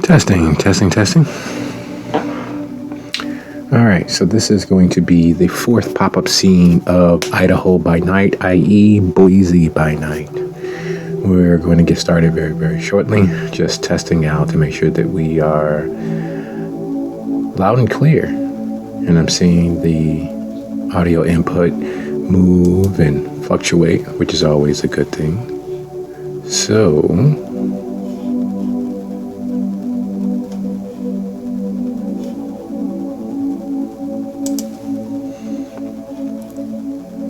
Testing, testing, testing. All right, so this is going to be the fourth pop-up scene of Idaho by night, i.e. Boise by night. We're going to get started very, very shortly, just testing out to make sure that we are loud and clear. And I'm seeing the audio input move and fluctuate, which is always a good thing. So,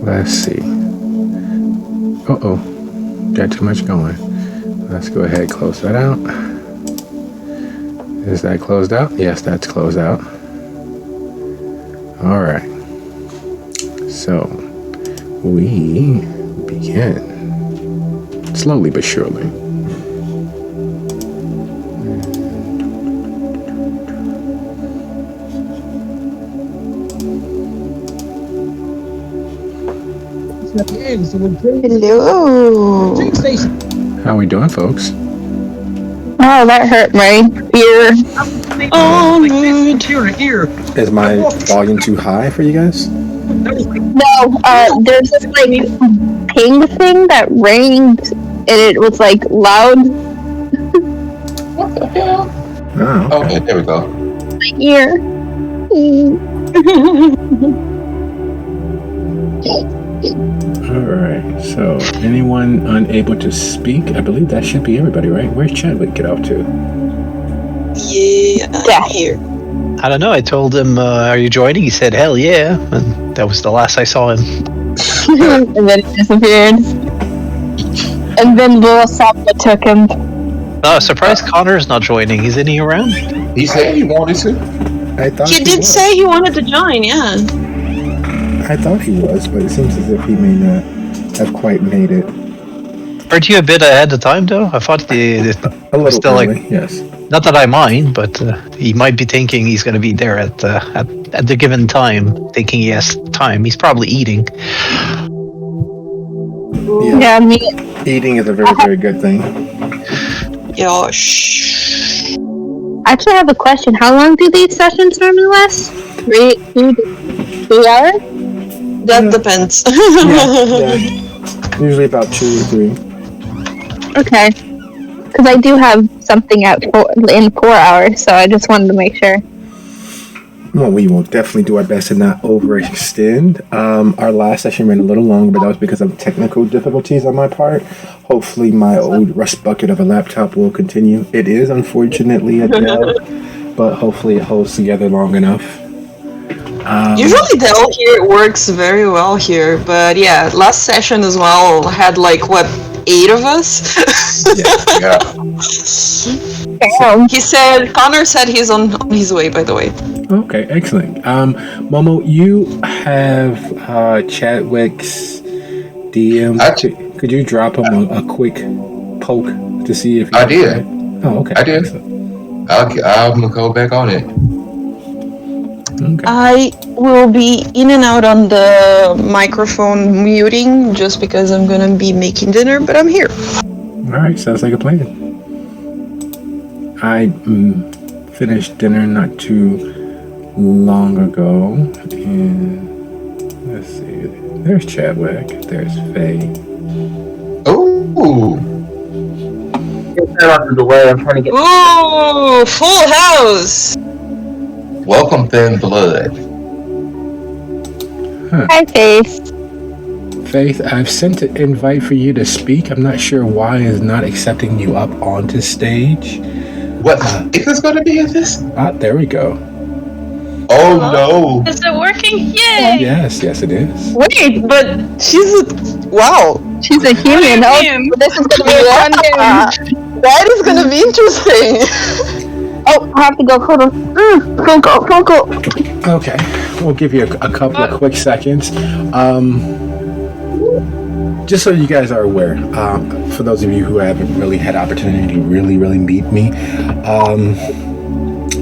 let's see. Uh-oh, got too much going. Let's go ahead and close that out. Is that closed out? Yes, that's closed out. All right. So, we begin. Slowly but surely. Hello. How we doing, folks? Oh, that hurt my ear. Oh, Is my volume too high for you guys? No, there's this like ping thing that rings, and it was like loud. What the hell? Oh, Okay, there we go. My ear. Alright, so anyone unable to speak? I believe that should be everybody, right? Where's Chadwick get off to? Yeah, I'm here. I don't know. I told him, are you joining? He said, hell yeah. And that was the last I saw him. And then it disappeared. And then Little Samba took him. Surprised Connor's not joining. Isn't he around? He said he wanted to. I thought He did was. say he wanted to join, yeah. I thought he was, but it seems as if he may not have quite made it. Aren't you a bit ahead of time, though? I thought A little still early, like, yes. not that I mind, but he might be thinking he's going to be there at the given time, thinking he has time. He's probably eating. Yeah, me. Eating is a very, very good thing. Yosh. I actually have a question. How long do these sessions normally last? 3 hours? That depends. Yeah. Usually about 2 or 3. Okay. Because I do have something in 4 hours, so I just wanted to make sure. Well, we will definitely do our best to not overextend. Our last session ran a little longer, but that was because of technical difficulties on my part. Hopefully my old rust bucket of a laptop will continue. It is, unfortunately, a Dell, but hopefully it holds together long enough. Usually Dell here works very well here, but yeah, last session as well had like, what, 8 of us? Yeah. Connor said he's on his way, by the way. Okay, excellent. Momo, you have Chadwick's DM. Could you drop him a quick poke to see if I did. Oh, okay. I did. Excellent. I'm gonna go back on it. Okay. I will be in and out on the microphone muting just because I'm gonna be making dinner, but I'm here. All right, sounds like a plan. I finished dinner not too long ago, and let's see. There's Chadwick. There's Faye. Ooh. Get that out of the way. I'm trying to get. Ooh, full house! Welcome, Thin Blood. Hi, Faith. Faith, I've sent an invite for you to speak. I'm not sure why it's not accepting you up onto stage. What is this going to be? Is this? There we go. Oh no! Is it working? Yay! Yes, it is. Wait, but she's a... Wow. She's a human. Oh, this is going to be one. That is gonna be interesting. Oh, I have to go. Hold on. Go. Okay, we'll give you a couple of quick seconds. Just so you guys are aware, for those of you who haven't really had opportunity to really meet me,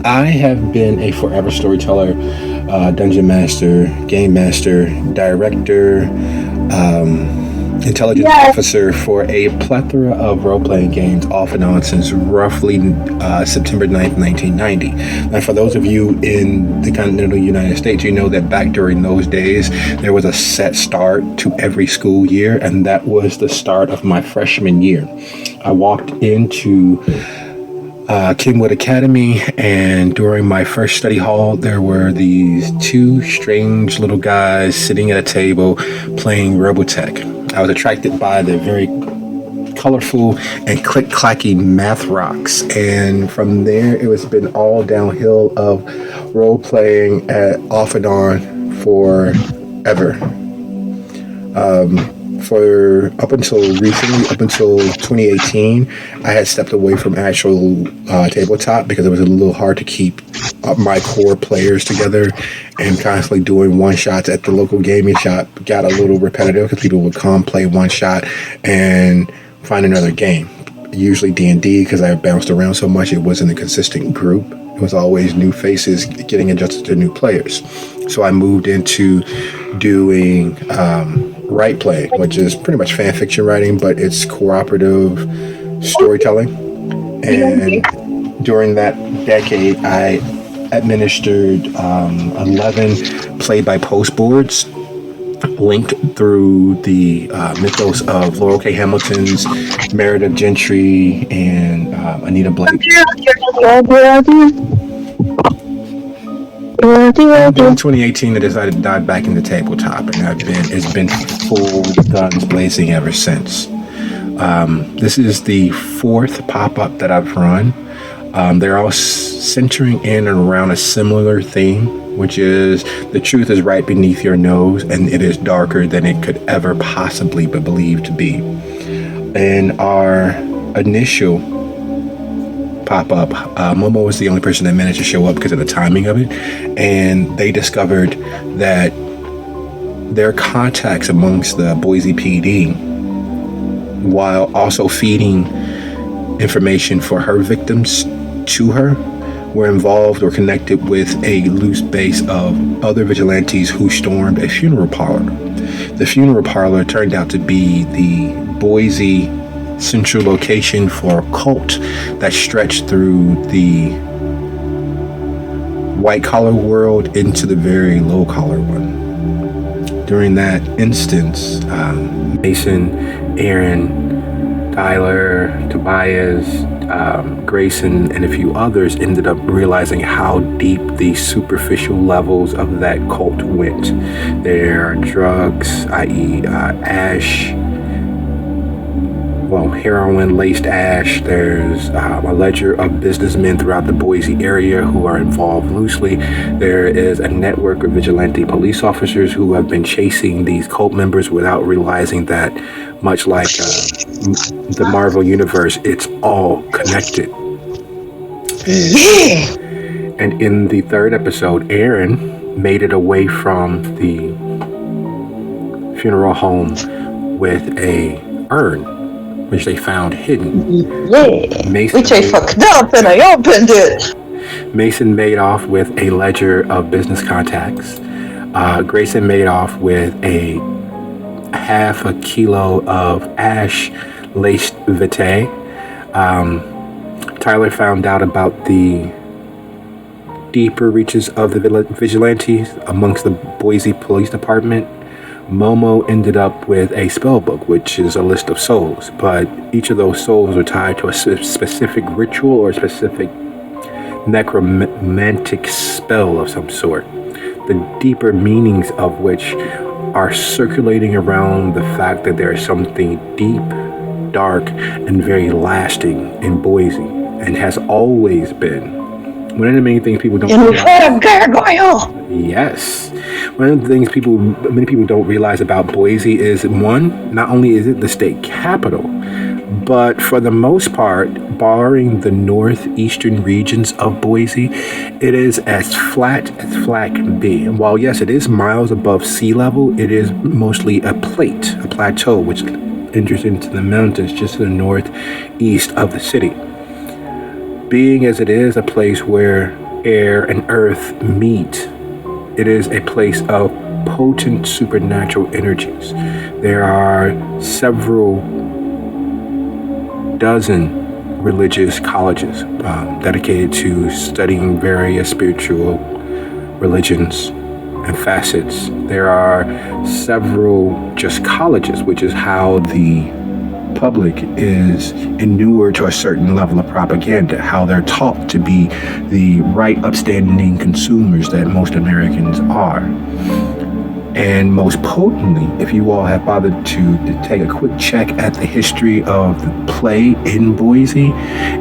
I have been a forever storyteller, dungeon master, game master, director, intelligence officer for a plethora of role-playing games off and on since roughly September 9th, 1990. Now, for those of you in the continental United States, you know that back during those days, there was a set start to every school year, and that was the start of my freshman year. I walked into Kingwood Academy, and during my first study hall, there were these two strange little guys sitting at a table playing Robotech. I was attracted by the very colorful and click-clacky math rocks, and from there it was been all downhill of role-playing off and on forever. For up until recently, up until 2018, I had stepped away from actual tabletop because it was a little hard to keep my core players together, and constantly doing one-shots at the local gaming shop got a little repetitive because people would come, play one shot, and find another game. Usually D&D, because I bounced around so much, it wasn't a consistent group. It was always new faces getting adjusted to new players. So I moved into doing right play, which is pretty much fan fiction writing, but it's cooperative storytelling. And during that decade, I administered 11 play-by-post boards linked through the mythos of Laurel K. Hamilton's Meredith Gentry and Anita Blake. In 2018, I decided to dive back into tabletop, and it's been full guns blazing ever since. This is the fourth pop-up that I've run. They're all centering in and around a similar theme, which is the truth is right beneath your nose, and it is darker than it could ever possibly be believed to be. In our initial pop-up, Momo was the only person that managed to show up because of the timing of it, and they discovered that their contacts amongst the Boise PD, while also feeding information for her victims to her, were involved or connected with a loose base of other vigilantes who stormed a funeral parlor. The funeral parlor turned out to be the Boise central location for a cult that stretched through the white-collar world into the very low-collar one. During that instance, Mason, Aaron, Tyler, Tobias, Grayson, and a few others ended up realizing how deep the superficial levels of that cult went. There are drugs, i.e. ash, heroin-laced ash. There's a ledger of businessmen throughout the Boise area who are involved loosely. There is a network of vigilante police officers who have been chasing these cult members without realizing that, much like the Marvel Universe, it's all connected. And in the third episode, Aaron made it away from the funeral home with a urn, which they found hidden. Which I fucked up and I opened it. Mason made off with a ledger of business contacts. Grayson made off with a half a kilo of ash laced vitae. Tyler found out about the deeper reaches of the vigilantes amongst the Boise Police Department. Momo ended up with a spell book, which is a list of souls, but each of those souls are tied to a specific ritual or a specific necromantic spell of some sort, the deeper meanings of which are circulating around the fact that there is something deep, dark, and very lasting in Boise, and has always been. One of the main things people don't realize, gargoyle. Yes. One of the things many people don't realize about Boise is, one, not only is it the state capital, but for the most part, barring the northeastern regions of Boise, it is as flat can be. And while yes, it is miles above sea level, it is mostly a plateau, which enters into the mountains just to the northeast of the city. Being as it is a place where air and earth meet, it is a place of potent supernatural energies. There are several dozen religious colleges dedicated to studying various spiritual religions and facets. There are several just colleges, which is how the public is inured to a certain level of propaganda, how they're taught to be the right upstanding consumers that most Americans are. And most potently, if you all have bothered to take a quick check at the history of the play in Boise,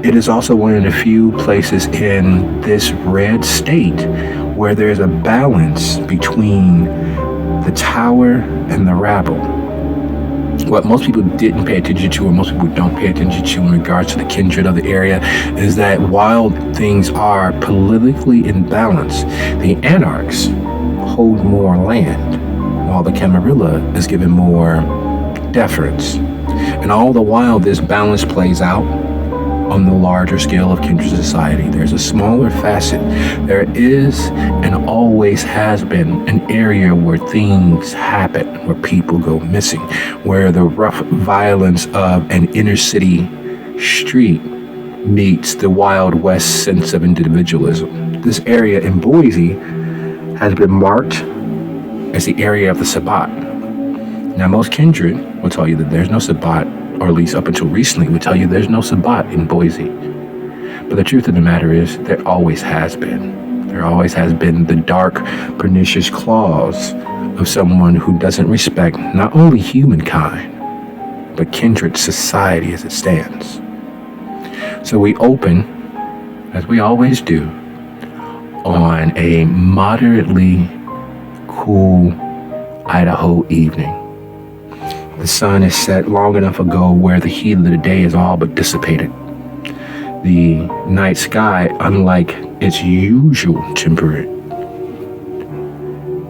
it is also one of the few places in this red state where there's a balance between the tower and the rabble. What most people didn't pay attention to, or most people don't pay attention to in regards to the kindred of the area, is that while things are politically in balance, the anarchs hold more land, while the Camarilla is given more deference. And all the while this balance plays out on the larger scale of kindred society, there's a smaller facet. There is and always has been an area where things happen, where people go missing, where the rough violence of an inner city street meets the Wild West sense of individualism. This area in Boise has been marked as the area of the Sabbat. Now, most kindred will tell you that there's no Sabbat, or at least up until recently would tell you there's no Sabbat in Boise. But the truth of the matter is, there always has been. There always has been the dark, pernicious claws of someone who doesn't respect not only humankind, but kindred society as it stands. So we open, as we always do, on a moderately cool Idaho evening. The sun is set long enough ago where the heat of the day is all but dissipated. The night sky, unlike its usual temperate,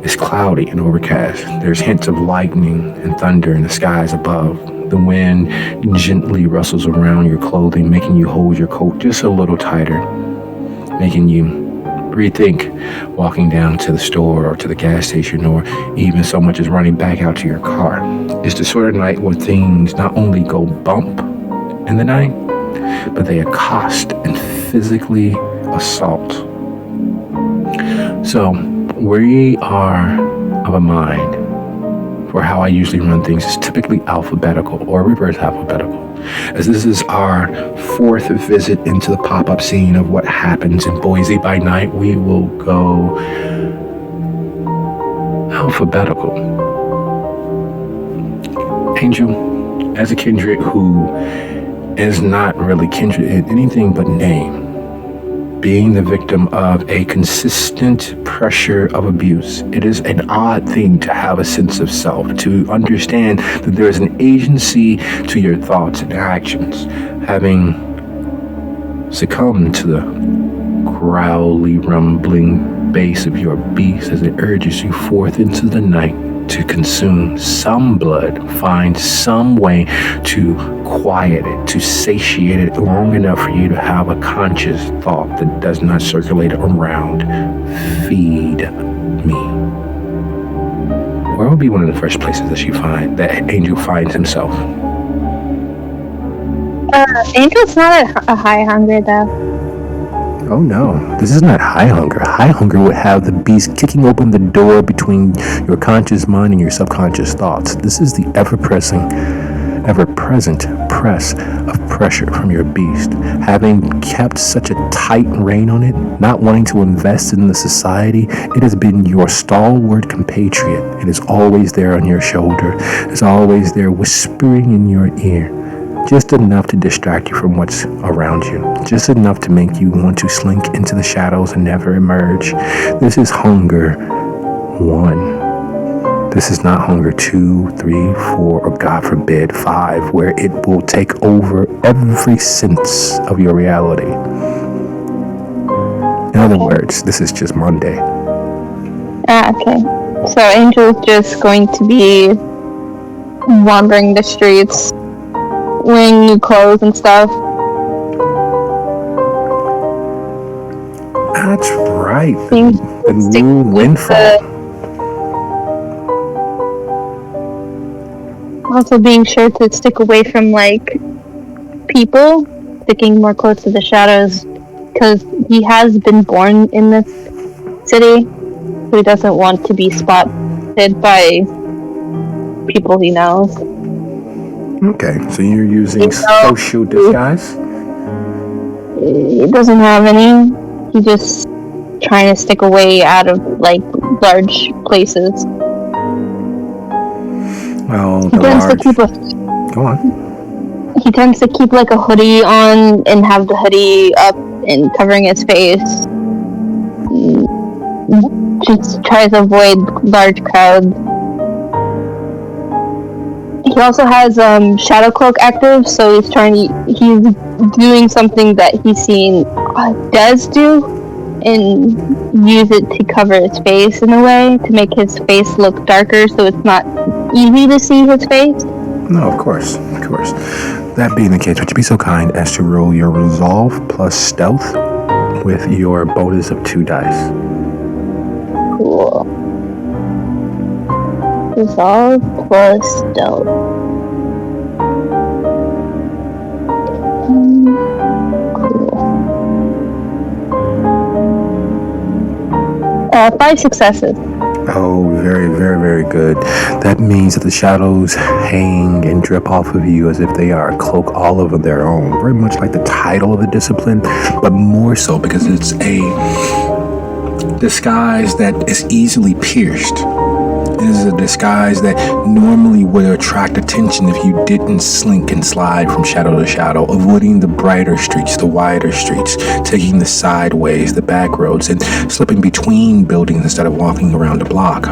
is cloudy and overcast. There's hints of lightning and thunder in the skies above. The wind gently rustles around your clothing, making you hold your coat just a little tighter, making you rethink walking down to the store or to the gas station, or even so much as running back out to your car. It's the sort of night where things not only go bump in the night, but they accost and physically assault. So we are of a mind for how I usually run things is typically alphabetical or reverse alphabetical. As this is our fourth visit into the pop-up scene of what happens in Boise by night, we will go alphabetical. Angel, as a kindred who is not really kindred in anything but name, being the victim of a consistent pressure of abuse, it is an odd thing to have a sense of self, to understand that there is an agency to your thoughts and actions. Having succumbed to the growly, rumbling bass of your beast as it urges you forth into the night to consume some blood, find some way to quiet it, to satiate it long enough for you to have a conscious thought that does not circulate around, feed me. Where will be one of the first places that Angel finds himself? Angel's not at a high hunger though. Oh no, this is not high hunger. High hunger would have the beast kicking open the door between your conscious mind and your subconscious thoughts. This is the ever-present press of pressure from your beast. Having kept such a tight rein on it, not wanting to invest in the society, it has been your stalwart compatriot. It is always there on your shoulder. It's always there whispering in your ear. Just enough to distract you from what's around you. Just enough to make you want to slink into the shadows and never emerge. This is hunger 1. This is not hunger 2, 3, 4, or God forbid 5, where it will take over every sense of your reality. In other words, this is just Monday. Okay. So Angel's just going to be wandering the streets, wearing new clothes and stuff. That's right. The new windfall. Also being sure to stick away from, like, people, sticking more close to the shadows, because he has been born in this city, so he doesn't want to be spotted by people he knows. Okay, so you're using You know, social disguise? he doesn't have any. He's just trying to stick away out of, like, large places. Well, He the tends large... to keep a Go on. he tends to keep like a hoodie on and have the hoodie up and covering his face. Just tries to avoid large crowds. He also has shadow cloak active, so he's doing something that he's seen Des do, and use it to cover his face in a way to make his face look darker, so it's not easy to see his face. No, of course. That being the case, would you be so kind as to roll your resolve plus stealth with your bonus of 2 dice? Cool. Resolve plus stealth. Cool. 5 successes. Oh, very, very, very good. That means that the shadows hang and drip off of you as if they are a cloak all of their own. Very much like the title of the discipline, but more so because it's a disguise that is easily pierced. It is a disguise that normally would attract attention if you didn't slink and slide from shadow to shadow, avoiding the brighter streets, the wider streets, taking the sideways, the back roads, and slipping between buildings instead of walking around the block.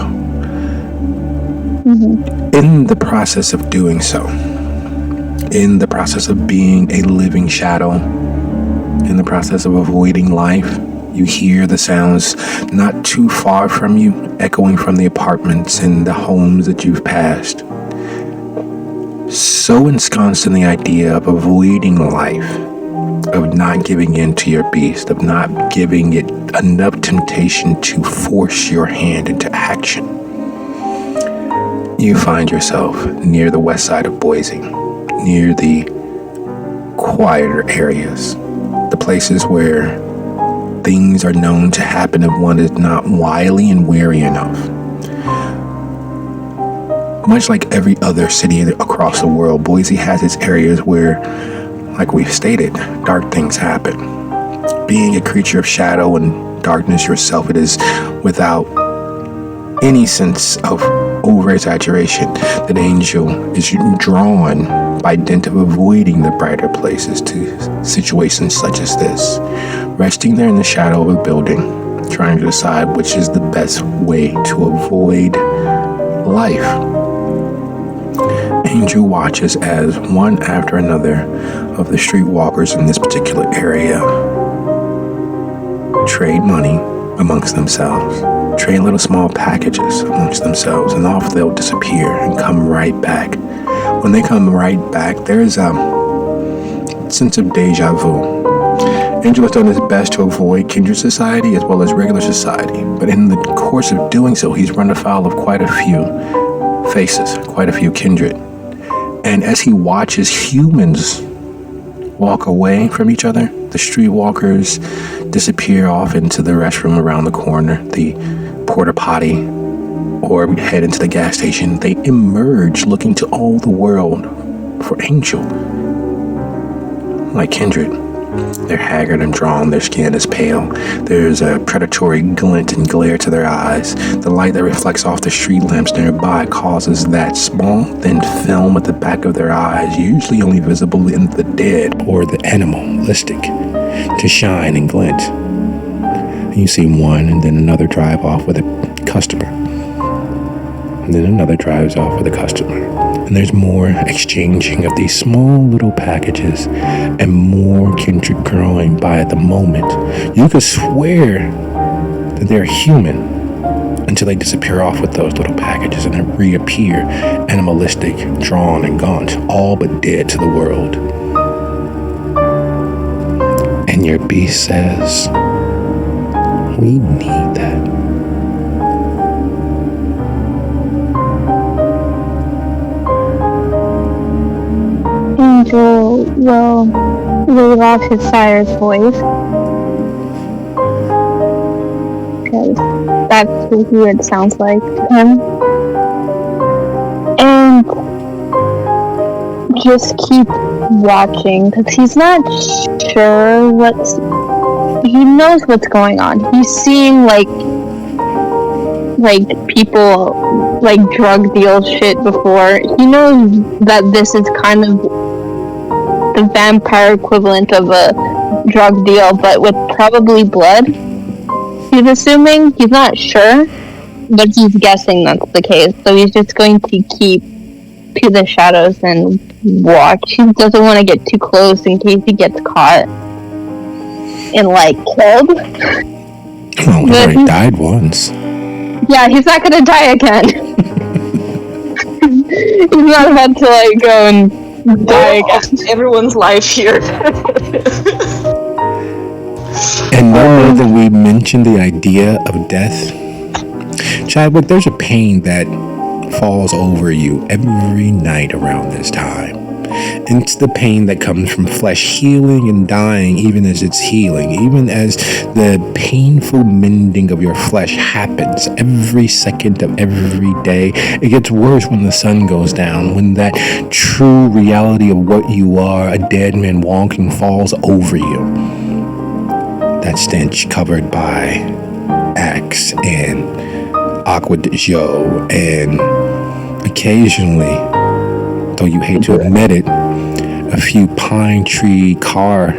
Mm-hmm. In the process of doing so, in the process of being a living shadow, in the process of avoiding life, you hear the sounds not too far from you, echoing from the apartments and the homes that you've passed. So ensconced in the idea of avoiding life, of not giving in to your beast, of not giving it enough temptation to force your hand into action, you find yourself near the west side of Boise, near the quieter areas, the places where things are known to happen if one is not wily and wary enough. Much like every other city across the world, Boise has its areas where, like we've stated, dark things happen. Being a creature of shadow and darkness yourself, it is without any sense of over-exaggeration that Angel is drawn by dint of avoiding the brighter places to situations such as this, resting there in the shadow of a building, trying to decide which is the best way to avoid life. Angel watches as one after another of the streetwalkers in this particular area trade money amongst themselves, trade little small packages amongst themselves, and off they'll disappear and come right back. When they come right back, there's a sense of deja vu. Angel has done his best to avoid kindred society as well as regular society, but in the course of doing so, he's run afoul of quite a few faces, quite a few kindred. And as he watches humans walk away from each other, the streetwalkers disappear off into the restroom around the corner, the porta potty, or head into the gas station, they emerge looking to all the world for Angel. Like kindred, they're haggard and drawn, their skin is pale, there's a predatory glint and glare to their eyes. The light that reflects off the street lamps nearby causes that small, thin film at the back of their eyes, usually only visible in the dead or the animalistic, to shine and glint. And you see one and then another drive off with a customer. And then another drives off with a customer. And there's more exchanging of these small little packages and more kindred growing by at the moment. You could swear that they're human until they disappear off with those little packages and then reappear animalistic, drawn and gaunt, all but dead to the world. And your beast says, we need that. individual will leave off his sire's voice. Because that's who it sounds like to him. And just keep watching, because he's not sure he knows what's going on. He's seeing like people like drug deal shit before. He knows that this is kind of the vampire equivalent of a drug deal, but with probably blood. He's assuming, he's not sure, but he's guessing that's the case. So he's just going to keep to the shadows and watch. He doesn't want to get too close in case he gets caught and like killed. Well, he already died once. Yeah, he's not gonna die again. He's not about to like go and die again. Everyone's life here. And no more than we mentioned the idea of death, Chadwick, there's a pain that falls over you every night around this time. It's the pain that comes from flesh healing and dying even as it's healing, even as the painful mending of your flesh happens every second of every day. It gets worse when the sun goes down, when that true reality of what you are, a dead man walking, falls over you. That stench covered by Axe and Aqua de Joe, and occasionally, though you hate to admit it, a few pine tree car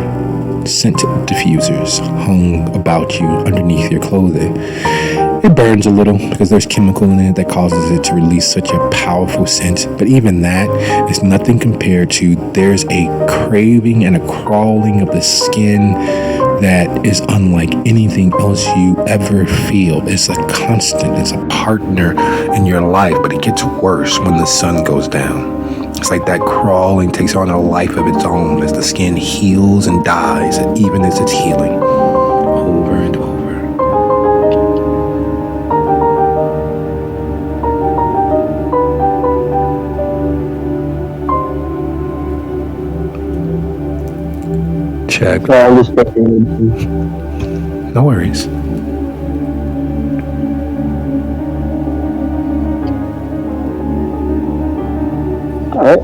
scent diffusers hung about you underneath your clothing. It burns a little because there's chemical in it that causes it to release such a powerful scent, but even that is nothing compared to there's a craving and a crawling of the skin that is unlike anything else you ever feel. It's a constant, it's a partner in your life, but it gets worse when the sun goes down. It's like that crawling takes on a life of its own as the skin heals and dies, even as it's healing, over and over. Check. I'm just checking. No worries. Alright.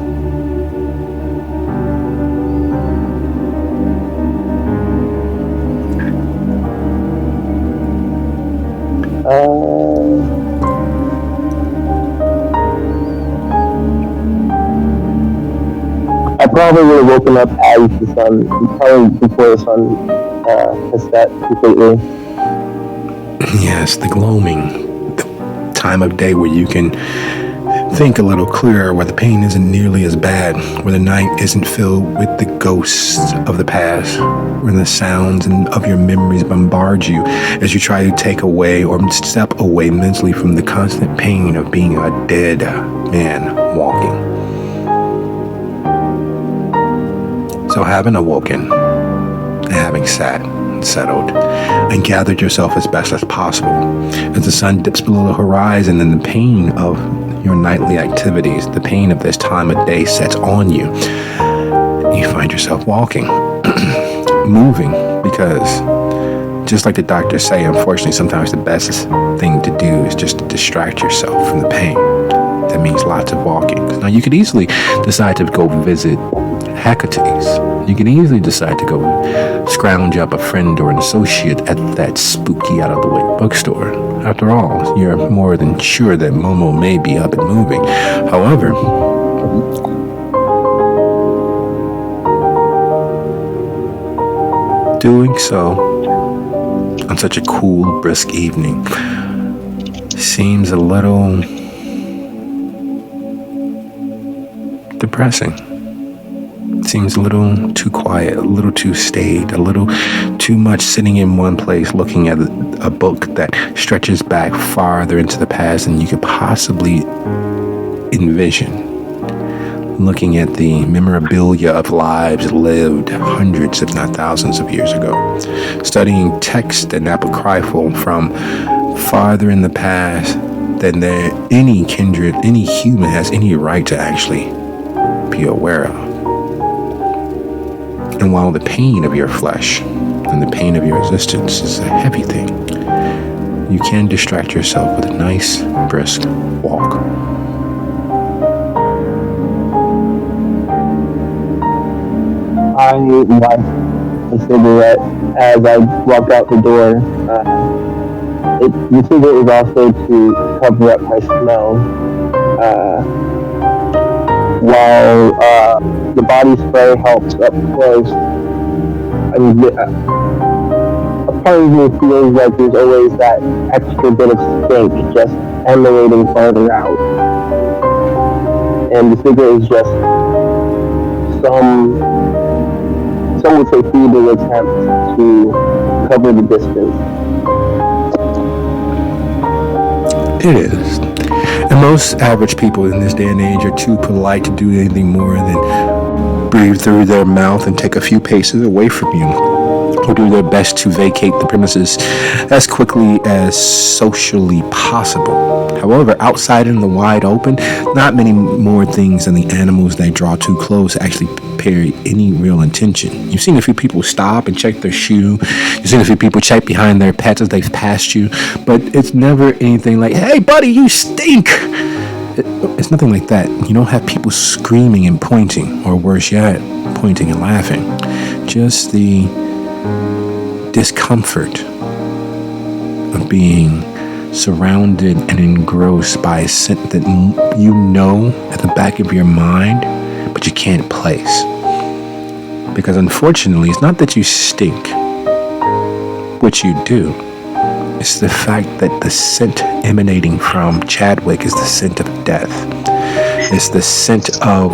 I probably would have woken up as the sun, probably before the sun has set completely. Yes, the gloaming, the time of day where you can think a little clearer, where the pain isn't nearly as bad, where the night isn't filled with the ghosts of the past, where the sounds of your memories bombard you as you try to take away or step away mentally from the constant pain of being a dead man walking. So having awoken, and having sat and settled, and gathered yourself as best as possible, as the sun dips below the horizon and the pain of your nightly activities, the pain of this time of day sets on you, you find yourself walking, moving, because just like the doctors say, unfortunately, sometimes the best thing to do is just to distract yourself from the pain. That means lots of walking. Now, you could easily decide to go visit Hecate's. You can easily decide to go scrounge up a friend or an associate at that spooky out-of-the-way bookstore. After all, you're more than sure that Momo may be up and moving. However, doing so on such a cool, brisk evening seems a little depressing. Seems a little too quiet, a little too staid, a little too much sitting in one place looking at a book that stretches back farther into the past than you could possibly envision. Looking at the memorabilia of lives lived hundreds, if not thousands of years ago. Studying text and apocryphal from farther in the past than any kindred, any human has any right to actually be aware of. And while the pain of your flesh and the pain of your existence is a heavy thing, you can distract yourself with a nice, brisk walk. I light a cigarette as I walk out the door. The cigarette is also to cover up my smell. While the body spray helps up close, a part of me feels like there's always that extra bit of stink just emanating farther out. And the cigarette is just some would say feeble attempt to cover the distance. It is. And most average people in this day and age are too polite to do anything more than breathe through their mouth and take a few paces away from you, or do their best to vacate the premises as quickly as socially possible. However, outside in the wide open, not many more things than the animals that draw too close actually pay any real attention. You've seen a few people stop and check their shoe. You've seen a few people check behind their pets as they've passed you, but it's never anything like, "Hey buddy, you stink!" It's nothing like that. You don't have people screaming and pointing, or worse yet, pointing and laughing. Just the discomfort of being surrounded and engrossed by a scent that you know at the back of your mind, but you can't place. Because unfortunately, it's not that you stink, which you do. It's the fact that the scent emanating from Chadwick is the scent of death. It's the scent of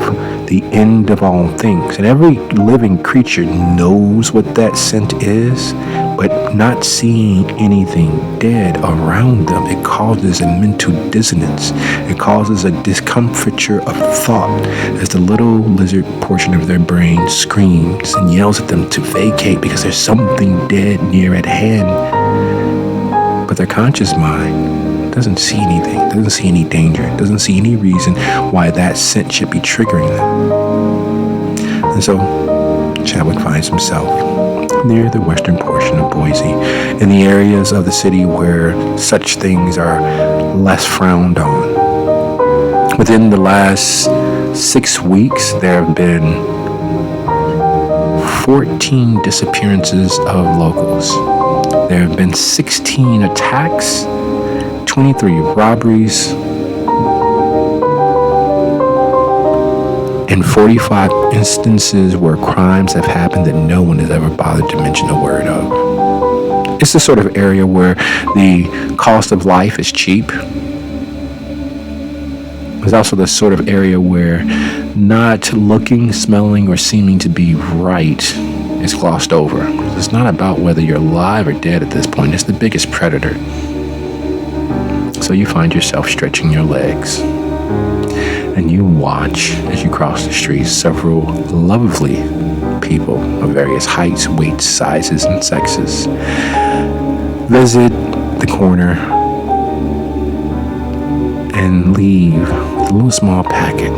the end of all things. And every living creature knows what that scent is, but not seeing anything dead around them, it causes a mental dissonance. It causes a discomfiture of thought as the little lizard portion of their brain screams and yells at them to vacate because there's something dead near at hand. But their conscious mind doesn't see anything, doesn't see any danger, doesn't see any reason why that scent should be triggering them. And so Chadwick finds himself near the western portion of Boise, in the areas of the city where such things are less frowned on. Within the last 6 weeks, there have been 14 disappearances of locals. There have been 16 attacks, 23 robberies, and 45 instances where crimes have happened that no one has ever bothered to mention a word of. It's the sort of area where the cost of life is cheap. It's also the sort of area where not looking, smelling, or seeming to be right is glossed over. It's not about whether you're alive or dead at this point. It's the biggest predator. So you find yourself stretching your legs, and you watch as you cross the street several lovely people of various heights, weights, sizes, and sexes visit the corner and leave with a little small packet.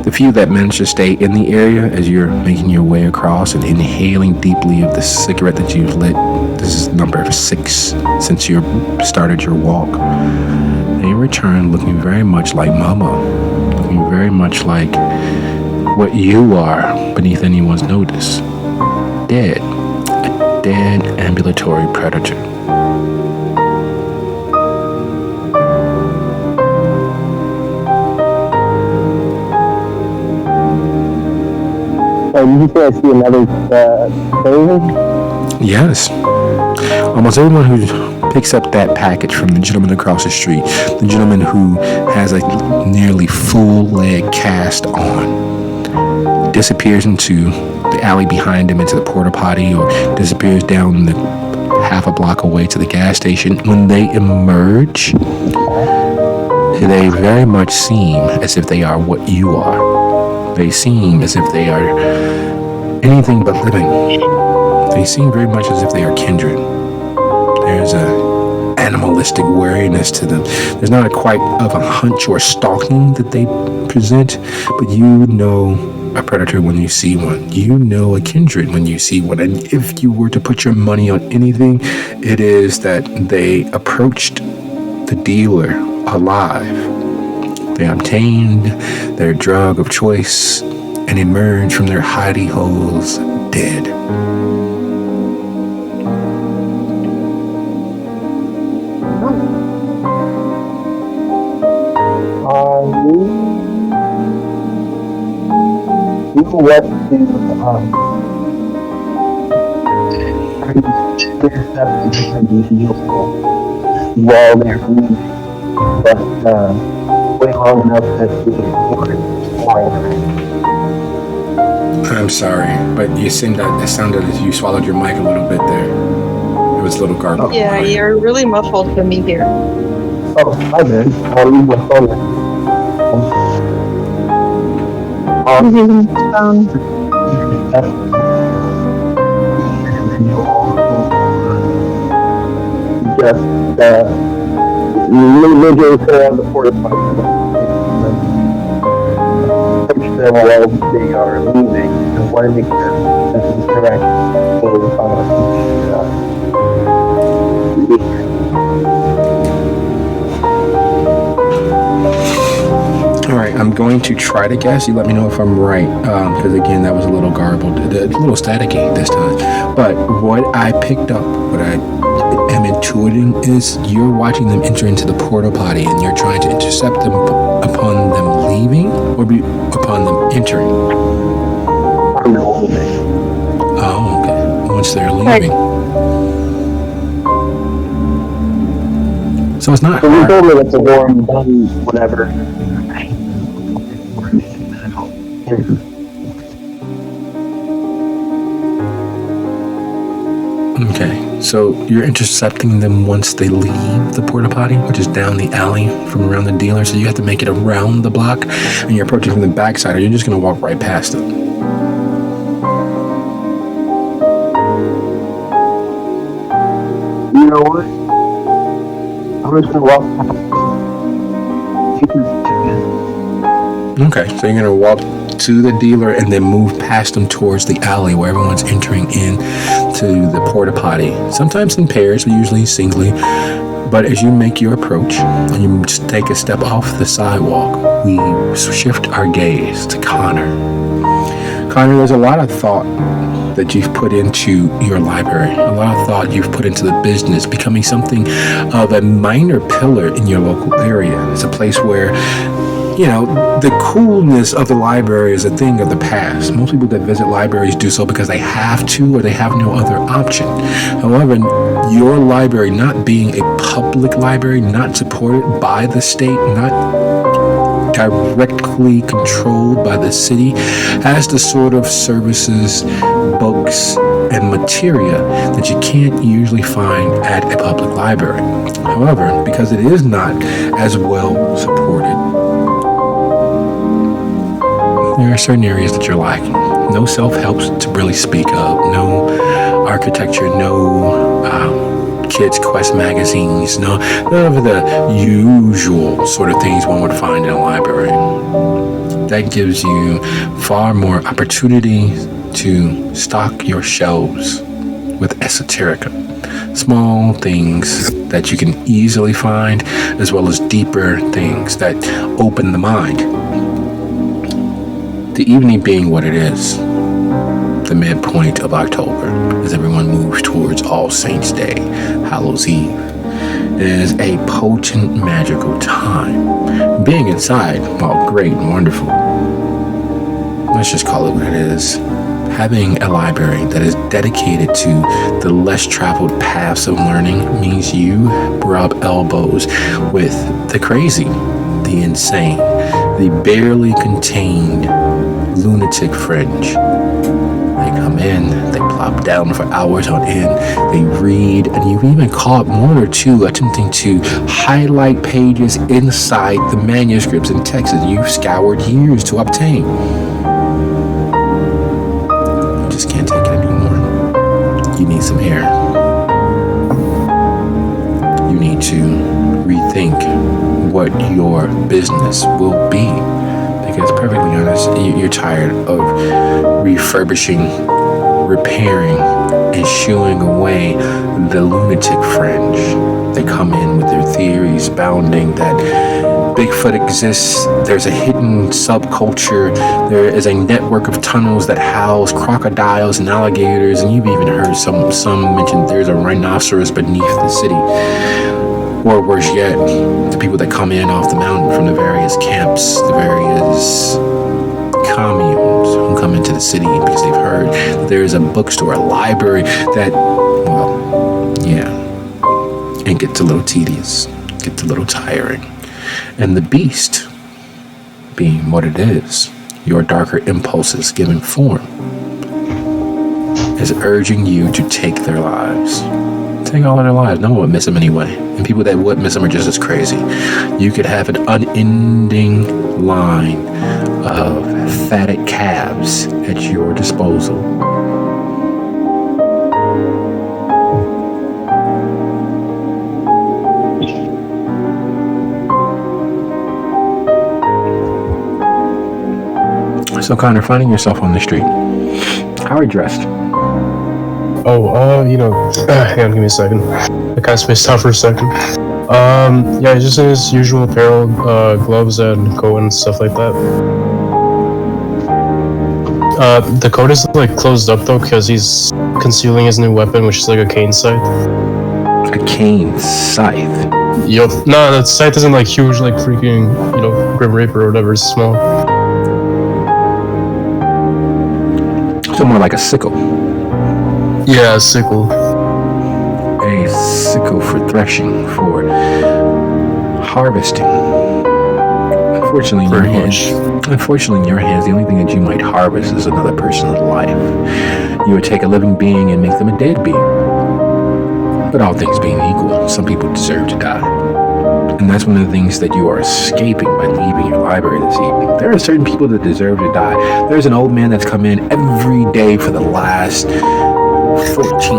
The few that manage to stay in the area as you're making your way across and inhaling deeply of the cigarette that you've lit, this is number 6 since you started your walk, they return looking very much like Mama, looking very much like what you are beneath anyone's notice. Dead. A dead ambulatory predator. Did you say I see another flavor? Yes. Almost everyone who picks up that package from the gentleman across the street, the gentleman who has a nearly full leg cast on, disappears into the alley behind him, into the porta potty, or disappears down the half a block away to the gas station. When they emerge, they very much seem as if they are what you are. They seem as if they are anything but living. They seem very much as if they are kindred. There's a animalistic wariness to them. There's not quite of a hunch or stalking that they present, but you know a predator when you see one. You know a kindred when you see one. And if you were to put your money on anything, it is that they approached the dealer alive. They obtained their drug of choice and emerged from their hidey holes dead. You what to intercept the vehicle while they're leaving, but wait long enough that we can I'm sorry, but it sounded as you swallowed your mic a little bit there. It was a little garbled. Yeah, you're really muffled for me here. Oh, hi man. I'll leave my phone. He's using his phone. Just literally put on the porta potty. Touch them while they are leaving. I want to make sure that the interaction All right, I'm going to try to guess. You let me know if I'm right, because again, that was a little garbled, a little staticky this time. But what I picked up, what I am intuiting, is you're watching them enter into the porta potty, and you're trying to intercept them upon them leaving, or upon them entering. Oh, okay. Once they're leaving. So it's not So we hard. told her that the warm done whatever. Okay, so you're intercepting them once they leave the porta potty, which is down the alley from around the dealer. So you have to make it around the block, and you're approaching from the backside, or you're just going to walk right past them. You know what? I'm just gonna walk past. Okay, so you're going to walk to the dealer and then move past them towards the alley where everyone's entering in to the porta potty. Sometimes in pairs, but usually singly. But as you make your approach and you just take a step off the sidewalk, we shift our gaze to Connor. Connor, there's a lot of thought that you've put into your library, a lot of thought you've put into the business, becoming something of a minor pillar in your local area. It's a place where, you know, the coolness of the library is a thing of the past. Most people that visit libraries do so because they have to or they have no other option. However, your library not being a public library, not supported by the state, not directly controlled by the city, has the sort of services, books, and materia that you can't usually find at a public library. However, because it is not as well supported, there are certain areas that you're lacking. No self-help to really speak of, no architecture, no kids' quest magazines, none of the usual sort of things one would find in a library. That gives you far more opportunity to stock your shelves with esoterica. Small things that you can easily find, as well as deeper things that open the mind. The evening being what it is, the midpoint of October, as everyone moves towards All Saints' Day, Hallows Eve. It is a potent, magical time. Being inside, while great and wonderful, let's just call it what it is. Having a library that is dedicated to the less traveled paths of learning means you rub elbows with the crazy, the insane, the barely contained lunatic fringe. They come in, they plop down for hours on end, they read, and you've even caught one or two attempting to highlight pages inside the manuscripts and texts that you've scoured years to obtain. You just can't take it anymore. You need some air. You need to rethink what your business will be. Because perfectly honest, you're tired of refurbishing, repairing, and shooing away the lunatic fringe. They come in with their theories bounding that Bigfoot exists. There's a hidden subculture. There is a network of tunnels that house crocodiles and alligators, and you've even heard some mention there's a rhinoceros beneath the city. Or worse yet, the people that come in off the mountain from the various camps, the various communes who come into the city because they've heard that there is a bookstore, a library that, well, yeah, it gets a little tedious, gets a little tiring. And the beast, being what it is, your darker impulses given form, is urging you to take their lives. Take all of their lives. No one would miss them anyway. And people that would miss them are just as crazy. You could have an unending line of fatted calves at your disposal. So, Connor, finding yourself on the street, how are you dressed? Hang on, give me a second. I kind of spaced out for a second. Yeah, just in his usual apparel, gloves and coat and stuff like that. The coat is like closed up though because he's concealing his new weapon, which is like a cane scythe. A cane scythe? Yup. No, that scythe isn't like huge, like freaking, Grim Reaper or whatever. It's small. So more like a sickle. Yeah, a sickle. A sickle for threshing, for harvesting. Unfortunately, in your hands, the only thing that you might harvest is another person's life. You would take a living being and make them a dead being. But all things being equal, some people deserve to die. And that's one of the things that you are escaping by leaving your library this evening. There are certain people that deserve to die. There's an old man that's come in every day for the last 14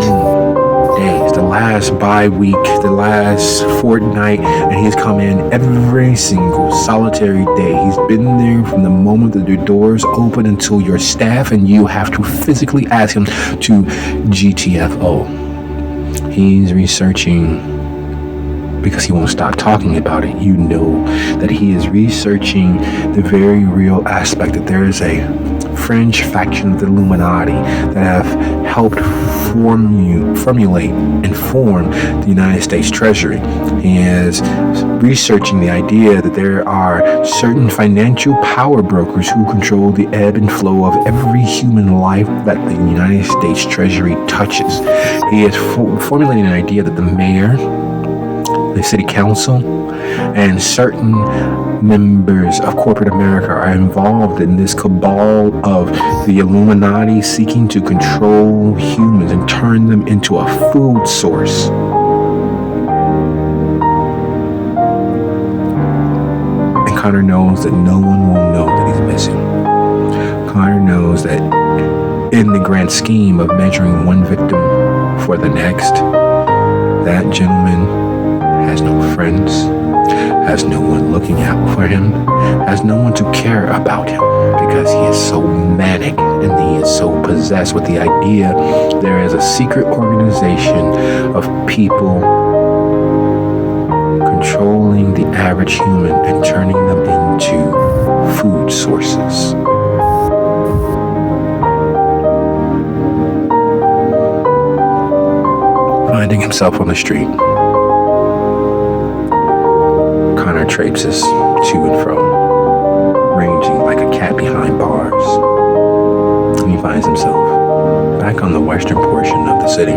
days, the last bye-week, the last fortnight, and he's come in every single solitary day. He's been there from the moment that your doors open until your staff and you have to physically ask him to GTFO. He's researching because he won't stop talking about it. You know that he is researching the very real aspect that there is a fringe faction of the Illuminati that have helped formulate and form the United States Treasury. He is researching the idea that there are certain financial power brokers who control the ebb and flow of every human life that the United States Treasury touches. He is formulating an idea that the mayor, the city council, and certain members of corporate America are involved in this cabal of the Illuminati seeking to control humans and turn them into a food source. And Connor knows that no one will know that he's missing. Connor knows that in the grand scheme of measuring one victim for the next, that gentleman has no friends, has no one looking out for him, has no one to care about him, because he is so manic and he is so possessed with the idea there is a secret organization of people controlling the average human and turning them into food sources. Finding himself on the street, Connor traipses to and fro, ranging like a cat behind bars. And he finds himself back on the western portion of the city,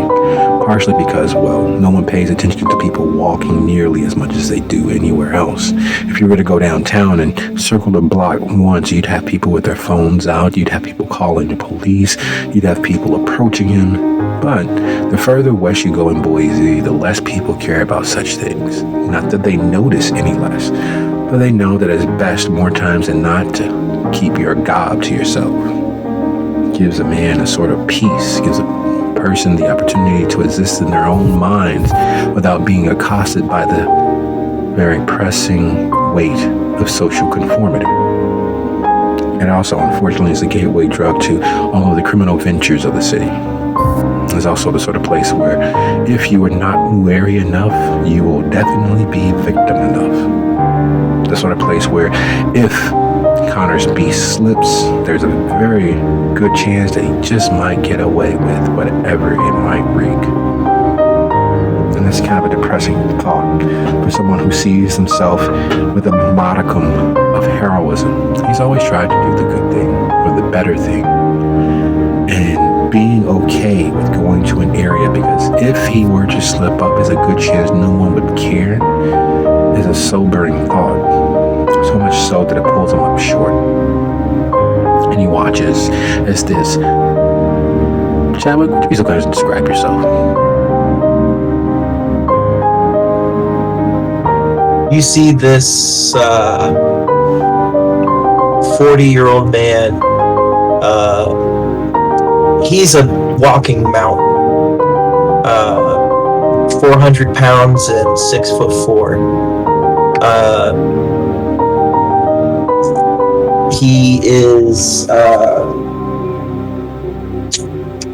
partially because, well, no one pays attention to people walking nearly as much as they do anywhere else. If you were to go downtown and circle the block once, you'd have people with their phones out, you'd have people calling the police, you'd have people approaching him. But the further west you go in Boise, the less people care about such things. Not that they notice any less, but they know that it's best more times than not to keep your gob to yourself. Gives a man a sort of peace, gives a person the opportunity to exist in their own minds without being accosted by the very pressing weight of social conformity. And also, unfortunately, is a gateway drug to all of the criminal ventures of the city. It's also the sort of place where if you are not wary enough, you will definitely be victim enough. The sort of place where if Connor's beast slips, there's a very good chance that he just might get away with whatever it might wreak. And that's kind of a depressing thought for someone who sees himself with a modicum of heroism. He's always tried to do the good thing or the better thing. And being okay with going to an area because if he were to slip up, there's a good chance no one would care is a sobering thought. So much so that it pulls him up short. And he watches as this. Chadwick, would you be so kind as to describe yourself? You see this 40-year-old man. He's a walking mountain. 400 pounds and 6'4". He is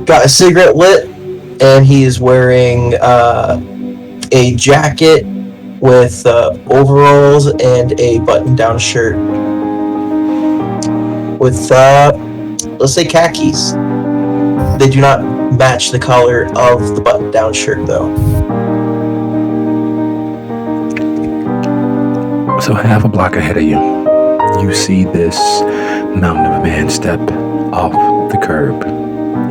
got a cigarette lit, and he is wearing a jacket with overalls and a button-down shirt with let's say khakis. They do not match the color of the button-down shirt, though. So half a block ahead of you, you see this mountain of a man step off the curb.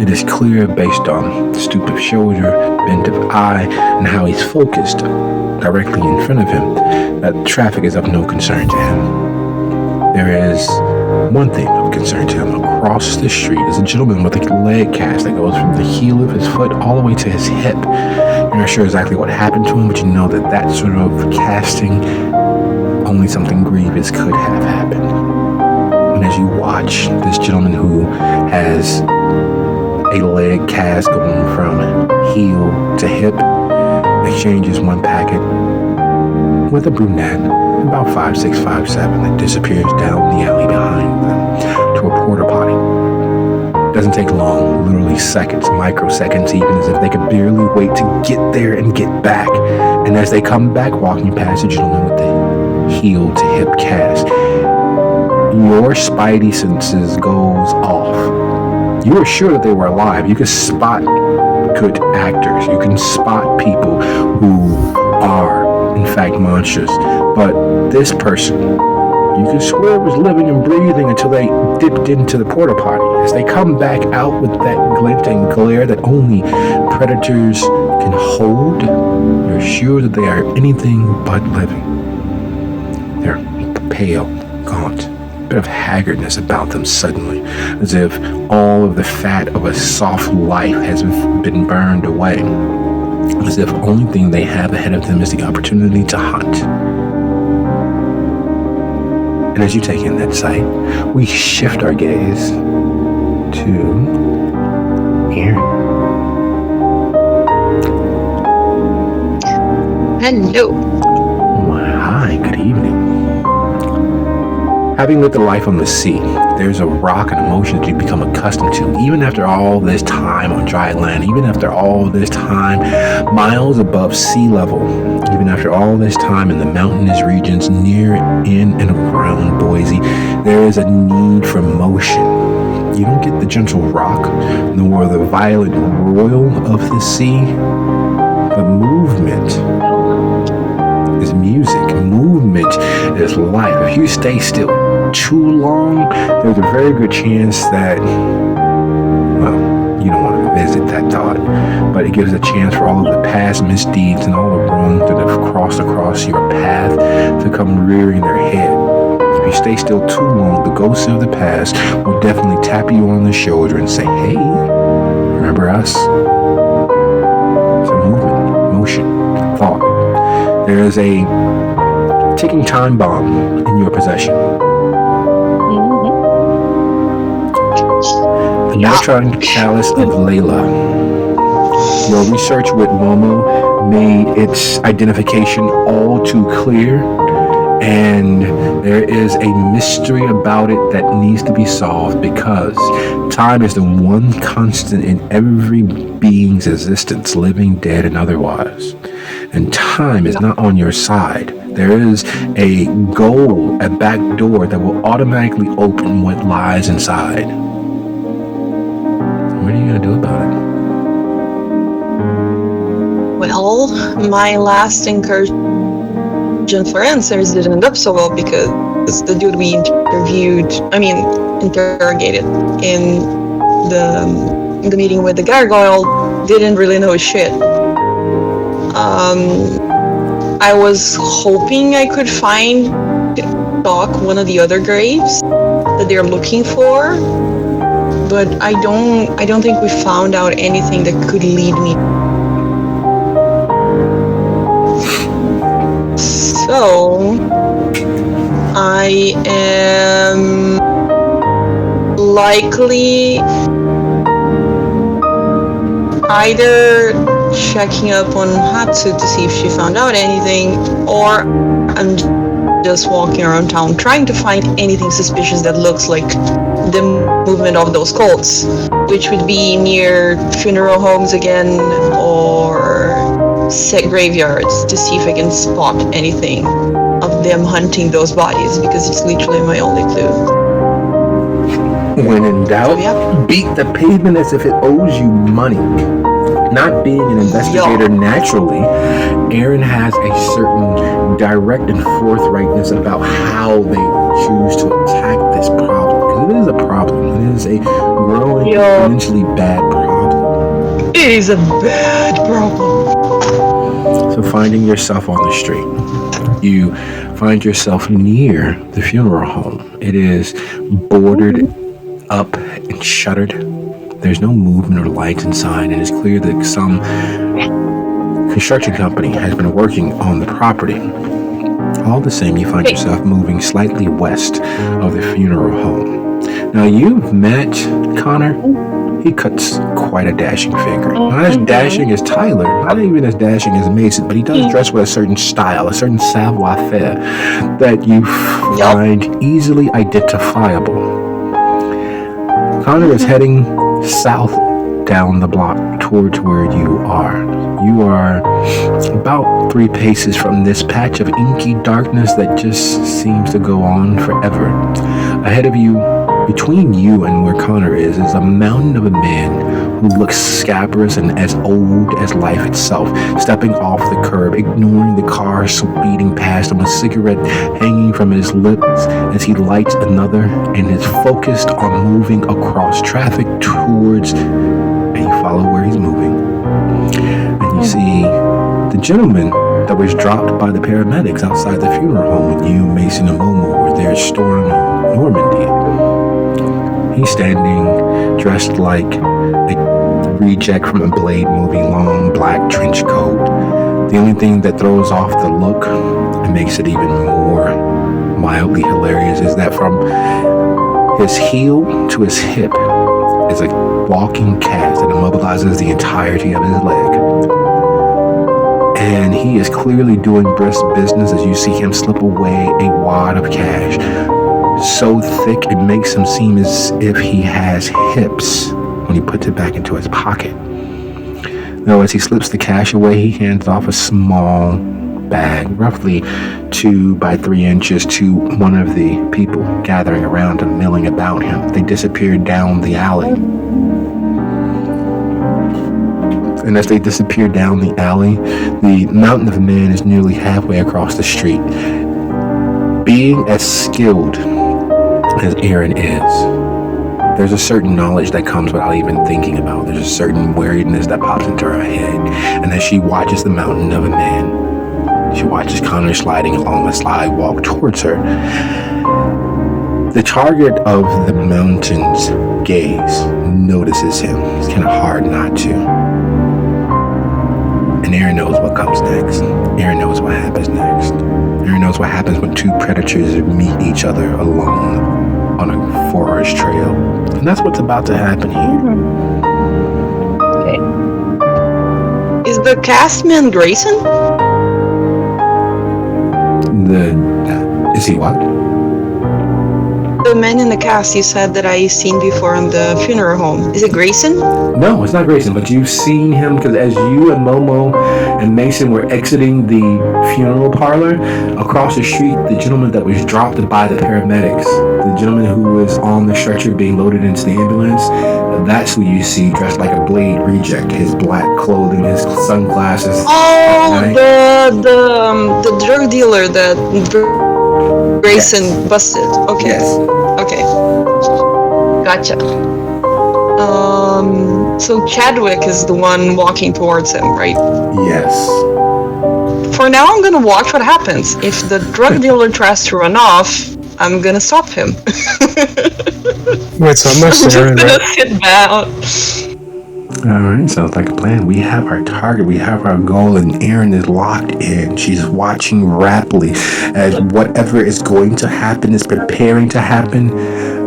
It is clear based on the stoop of shoulder, bend of eye, and how he's focused directly in front of him that traffic is of no concern to him. There is one thing of concern to him. Across the street is a gentleman with a leg cast that goes from the heel of his foot all the way to his hip. You're not sure exactly what happened to him, but you know that that sort of casting, only something grievous could have happened. And as you watch this gentleman who has a leg cast going from heel to hip exchanges one packet with a brunette about 5'6", 5'7", that disappears down the alley behind them to a porta potty. Doesn't take long, literally seconds, microseconds even, as if they could barely wait to get there and get back. And as they come back, walking past the gentleman with the heel to hip cast, your spidey senses goes off. You were sure that they were alive. You could spot good actors. You can spot people who are in fact monsters, but this person, you could swear was living and breathing until they dipped into the porta potty. As they come back out with that glint and glare that only predators can hold, you're sure that they are anything but living. They're pale, gaunt, a bit of haggardness about them suddenly, as if all of the fat of a soft life has been burned away. As if the only thing they have ahead of them is the opportunity to hunt. And as you take in that sight, we shift our gaze to Aaron. Hello. Well, hi, good evening. Having lived a life on the sea, there's a rock and emotion that you become accustomed to, even after all this time on dry land, even after all this time miles above sea level, even after all this time in the mountainous regions near, in, and around Boise, there is a need for motion. You don't get the gentle rock, nor the violent roil of the sea, but movement is music. Movement is life. If you stay still too long, there's a very good chance that, well, you don't want to visit that thought, but it gives a chance for all of the past misdeeds and all the wrongs that have crossed across your path to come rearing their head. If you stay still too long, the ghosts of the past will definitely tap you on the shoulder and say, hey, remember us? So movement, motion, thought. There is a ticking time bomb in your possession. The neutron chalice of Layla. Your research with Momo made its identification all too clear, And there is a mystery about it that needs to be solved because time is the one constant in every being's existence, living, dead, and otherwise. And time is not on your side. There is a goal, a back door that will automatically open what lies inside. What are you going to do about it? Well, my last incursion for answers didn't end up so well because the dude we interrogated in the meeting with the gargoyle didn't really know shit. I was hoping I could find Doc one of the other graves that they're looking for, but I don't think we found out anything that could lead me. So I am likely either checking up on Hatsu to see if she found out anything, or I'm just walking around town trying to find anything suspicious that looks like the movement of those cults, which would be near funeral homes again or set graveyards to see if I can spot anything of them hunting those bodies, because it's literally my only clue. When in doubt, beat the pavement as if it owes you money. Not being an investigator naturally, Aaron has a certain direct and forthrightness about how they choose to attack this problem. Because it is a problem. It is a growing, exponentially bad problem. It is a bad problem. So finding yourself on the street, you find yourself near the funeral home. It is boarded up and shuttered. There's no movement or lights inside, and it's clear that some construction company has been working on the property. All the same, you find yourself moving slightly west of the funeral home. Now, you've met Connor. He cuts quite a dashing figure. Not as dashing as Tyler, not even as dashing as Mason, but he does dress with a certain style, a certain savoir-faire that you find easily identifiable. Connor is heading south down the block towards where you are. You are about 3 paces from this patch of inky darkness that just seems to go on forever. Ahead of you, between you and where Connor is a mountain of a man who looks scabrous and as old as life itself, stepping off the curb, ignoring the car speeding past him, a cigarette hanging from his lips as he lights another, and is focused on moving across traffic towards, and you follow where he's moving. And you see the gentleman that was dropped by the paramedics outside the funeral home when you, Mason, and Momo were there storming Normandy. He's standing dressed like a reject from a Blade movie, long black trench coat. The only thing that throws off the look and makes it even more mildly hilarious is that from his heel to his hip is a walking cast that immobilizes the entirety of his leg. And he is clearly doing brisk business as you see him slip away a wad of cash. So thick it makes him seem as if he has hips when he puts it back into his pocket. Though as he slips the cash away, he hands off a small bag, roughly 2 by 3 inches, to one of the people gathering around him, milling about him. They disappear down the alley. And as they disappear down the alley, the mountain of man is nearly halfway across the street. Being as skilled as Aaron is, there's a certain knowledge that comes without even thinking about it. There's a certain weariness that pops into her head. And as she watches the mountain of a man, she watches Connor sliding along the sidewalk towards her. The target of the mountain's gaze notices him. It's kind of hard not to. And Aaron knows what comes next. Aaron knows what happens next. Aaron knows what happens when 2 predators meet each other alone on a forest trail. And that's what's about to happen here. Okay. Is the castman Grayson? Is he what? The man in the cast you said that I seen before in the funeral home. Is it Grayson? No, it's not Grayson, but you've seen him because as you and Momo and Mason were exiting the funeral parlor, across the street, the gentleman that was dropped by the paramedics, the gentleman who was on the stretcher being loaded into the ambulance, that's who you see dressed like a Blade reject. His black clothing, his sunglasses. Oh, the drug dealer that Grayson busted. Okay. Yes. Okay. Gotcha. So Chadwick is the one walking towards him, right? Yes. For now, I'm gonna watch what happens. If the drug dealer tries to run off, I'm gonna stop him. Wait, so I'm not I'm just staring, gonna right? sit down. Alright, sounds like a plan. We have our target, we have our goal, and Erin is locked in. She's watching rapidly as whatever is going to happen is preparing to happen.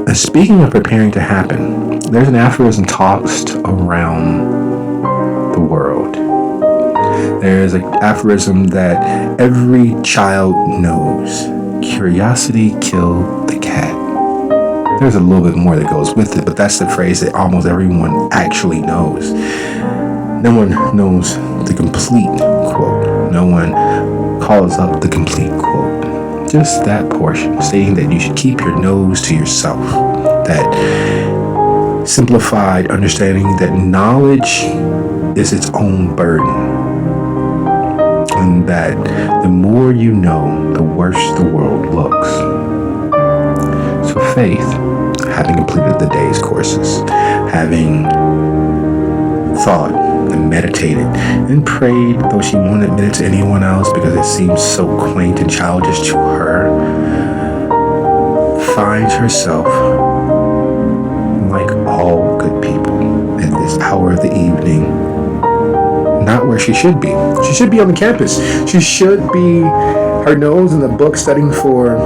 And speaking of preparing to happen, there's an aphorism tossed around the world. There's an aphorism that every child knows. Curiosity killed the cat. There's a little bit more that goes with it, but that's the phrase that almost everyone actually knows. No one knows the complete quote. No one calls up the complete quote. Just that portion, stating that you should keep your nose to yourself. That simplified understanding that knowledge is its own burden. And that the more you know, the worse the world looks. So Faith, having completed the day's courses, having thought and meditated and prayed, though she won't admit it to anyone else because it seems so quaint and childish to her, finds herself, like all good people, at this hour of the evening, not where she should be. She should be on the campus. She should be her nose in the book studying for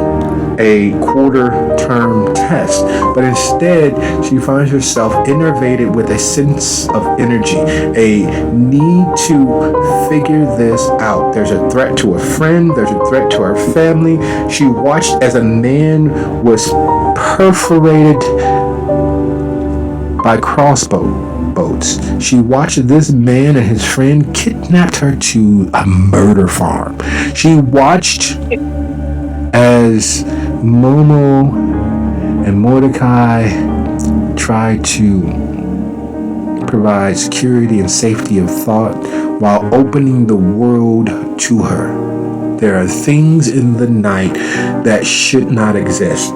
a quarter-term test. But instead, she finds herself innervated with a sense of energy, a need to figure this out. There's a threat to a friend. There's a threat to her family. She watched as a man was perforated by crossbows. She watched this man and his friend kidnapped her to a murder farm. She watched as Momo and Mordecai tried to provide security and safety of thought while opening the world to her. There are things in the night that should not exist.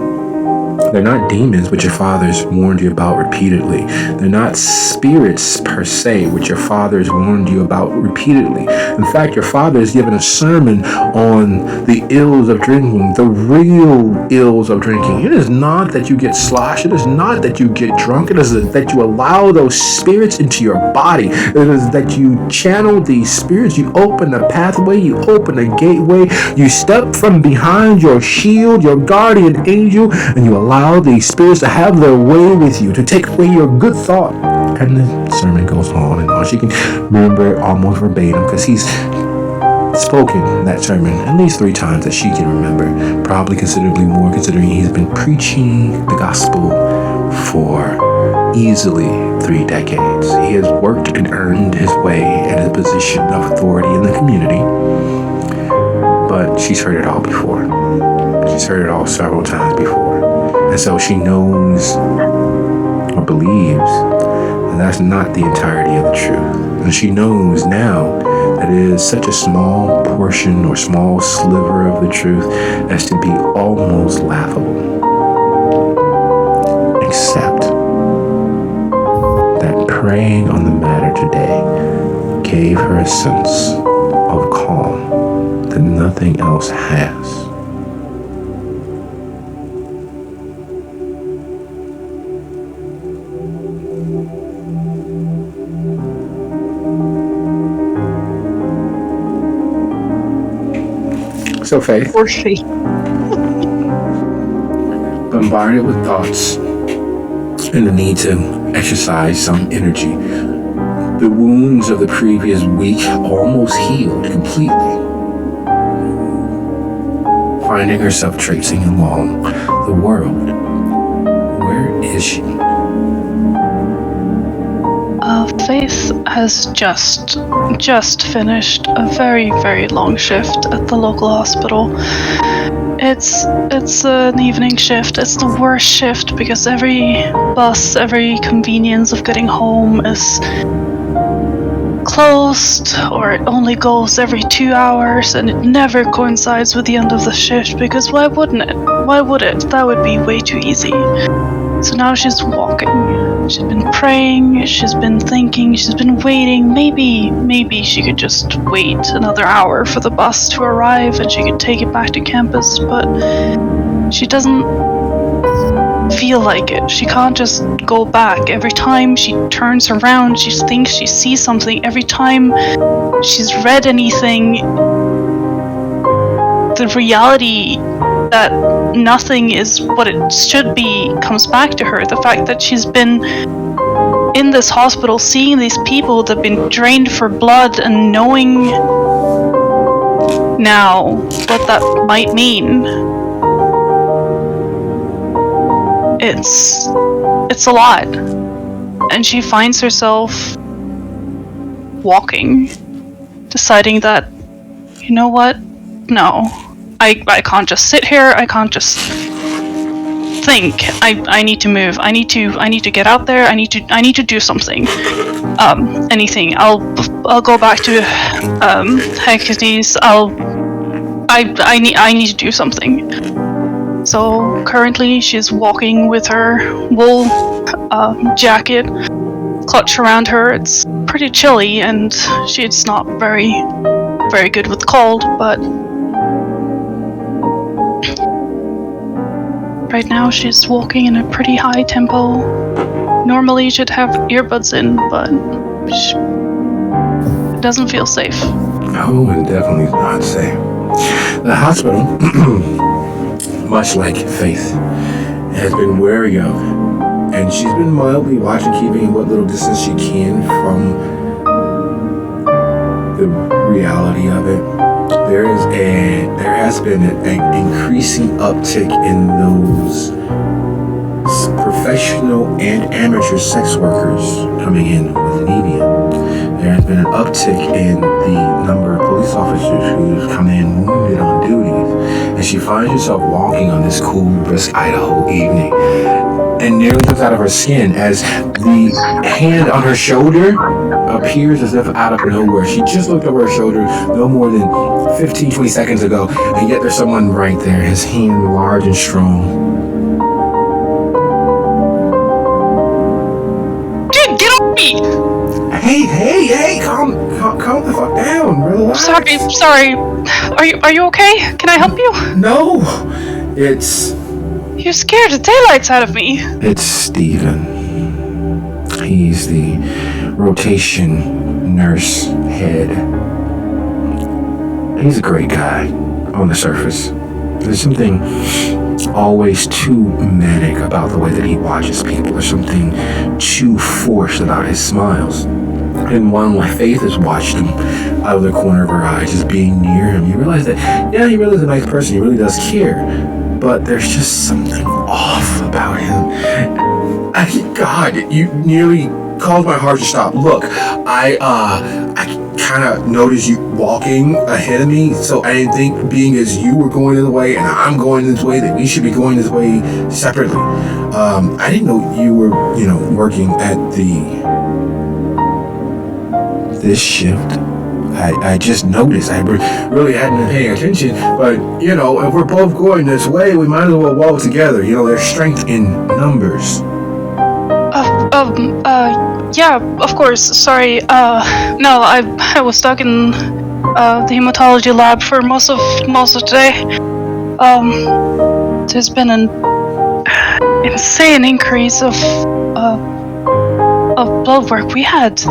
They're not demons, which your fathers warned you about repeatedly. They're not spirits per se, which your fathers warned you about repeatedly. In fact, your father has given a sermon on the ills of drinking, the real ills of drinking. It is not that you get sloshed. It is not that you get drunk. It is that you allow those spirits into your body. It is that you channel these spirits. You open a pathway. You open a gateway. You step from behind your shield, your guardian angel, and you allow these spirits to have their way with you, to take away your good thought. And the sermon goes on and on. She can remember it almost verbatim because he's spoken that sermon at least 3 times that she can remember. Probably considerably more, considering he's been preaching the gospel for easily 3 decades. He has worked and earned his way at a position of authority in the community. But she's heard it all before. She's heard it all several times before. And so she knows or believes that that's not the entirety of the truth. And she knows now that it is such a small portion or small sliver of the truth as to be almost laughable. Except that praying on the matter today gave her a sense of calm that nothing else has. So Faith, Poor Faith. bombarded with thoughts and the need to exercise some energy, the wounds of the previous week almost healed completely. finding herself traipsing along the world. Where is she? Faith has just finished a very, very long shift at the local hospital. It's an evening shift. It's the worst shift because every bus, every convenience of getting home is closed, or it only goes every 2 hours, and it never coincides with the end of the shift, because why wouldn't it? Why would it? That would be way too easy. So now she's walking. She's been praying, she's been thinking, she's been waiting. Maybe she could just wait another hour for the bus to arrive and she could take it back to campus, but she doesn't feel like it. She can't just go back. Every time she turns around, she thinks she sees something. Every time she's read anything, the reality that nothing is what it should be comes back to her. The fact that she's been in this hospital seeing these people that have been drained for blood and knowing now what that might mean. It's a lot. And she finds herself walking, deciding that, you know what? No. I can't just sit here. I can't just think. I need to move. I need to get out there. I need to do something. Anything. I'll go back to Hecate's. I need to do something. So currently she's walking with her wool jacket clutched around her. It's pretty chilly and she's not very good with cold, but right now she's walking in a pretty high tempo. Normally she'd have earbuds in, but it doesn't feel safe. Oh, and definitely not safe. The hospital, much like Faith, has been wary of, and she's been mildly watching, keeping what little distance she can from the reality of it. There has been an increasing uptick in those professional and amateur sex workers coming in with anemia. There has been an uptick in the number of police officers who come in wounded on duties, and she finds herself walking on this cool, brisk Idaho evening and nearly comes out of her skin as the hand on her shoulder appears as if out of nowhere. She just looked over her shoulder no more than 15-20 seconds ago, and yet there's someone right there, his hand large and strong. Dude, get off me! Hey, calm the fuck down, relax. Sorry. Are you okay? Can I help you? No, it's... You scared the daylights out of me. It's Steven. He's the rotation nurse head. He's a great guy on the surface. There's something always too manic about the way that he watches people. There's something too forced about his smiles. And one like Faith has watched him out of the corner of her eye, just being near him. You realize that, yeah, he really is a nice person. He really does care. But there's just something off about him. God, you nearly caused my heart to stop. Look, I kind of noticed you walking ahead of me, so I didn't think, being as you were going this way and I'm going this way, that we should be going this way separately. I didn't know you were, working at this shift. I just noticed. I really hadn't been paying attention, but, if we're both going this way, we might as well walk together. There's strength in numbers. Yeah, of course. Sorry. No, I was stuck in the hematology lab for most of today. There's been an insane increase of blood work. We had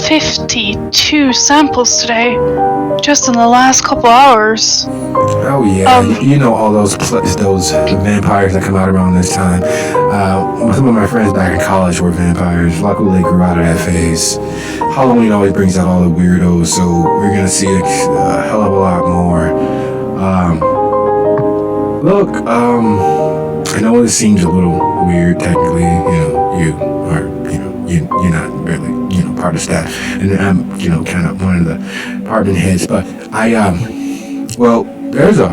52 samples today, just in the last couple hours. Oh yeah, all those vampires that come out around this time. Some of my friends back in college were vampires. Luckily, they grew out of that phase. Halloween always brings out all the weirdos, so we're gonna see a hell of a lot more. Look, I know this seems a little weird technically, you're not really, part of staff, and I'm, kind of one of the department heads, but there's a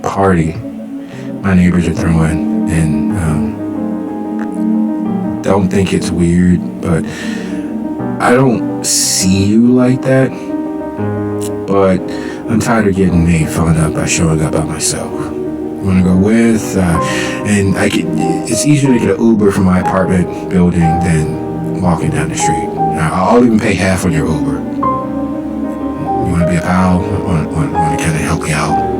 party my neighbors are throwing, and, don't think it's weird, but I don't see you like that, but I'm tired of getting made fun of by showing up by myself. You want to go with? And it's easier to get an Uber from my apartment building than walking down the street. I'll even pay half on your Uber. You want to be a pal? Want to kind of help me out?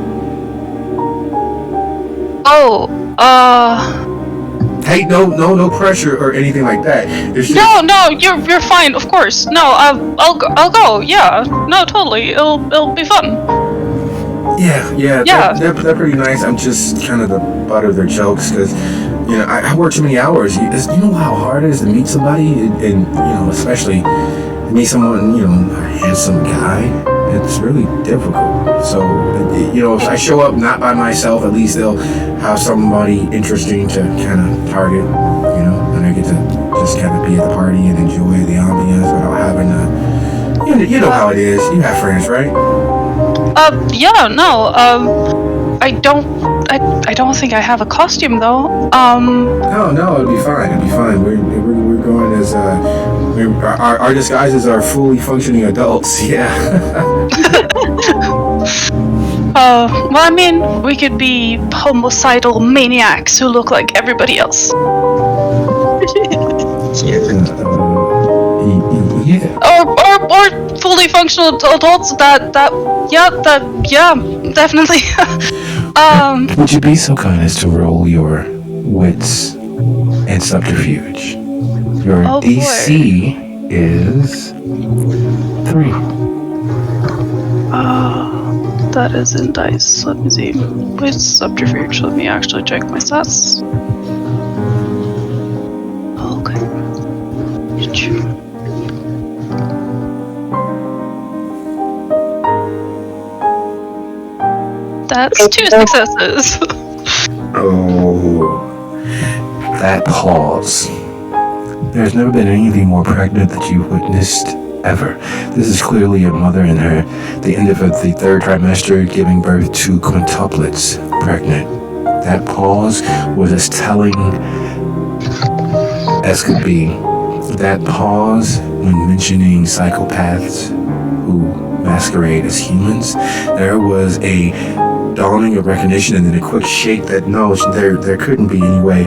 Hey, no pressure or anything like that. It's just... No, you're fine. Of course. No, I'll go. Yeah, no, totally. It'll be fun. Yeah. They're pretty nice. I'm just kind of the butt of their jokes because, I work too many hours. You know how hard it is to meet somebody, and especially meet someone, a handsome guy. It's really difficult. So, if I show up not by myself, at least they'll have somebody interesting to kind of target, and I get to just kind of be at the party and enjoy the ambiance without having to, you know how it is. You have friends, right? I don't think I have a costume though. No, it'll be fine. We're going as our disguises are fully functioning adults. Yeah. We could be homicidal maniacs who look like everybody else. Or fully functional adults that definitely. Would you be so kind as to roll your wits and subterfuge? Your DC is 3. That is in dice. Let me see. Wait, subterfuge. Let me actually check my stats. Okay. That's 2 successes. Oh, that pause. There's never been anything more pregnant that you've witnessed ever. This is clearly your mother in the end of the 3rd trimester, giving birth to quintuplets pregnant. That pause was as telling as could be. That pause when mentioning psychopaths who masquerade as humans, there was a dawning of recognition and then a quick shake that no, there couldn't be any way.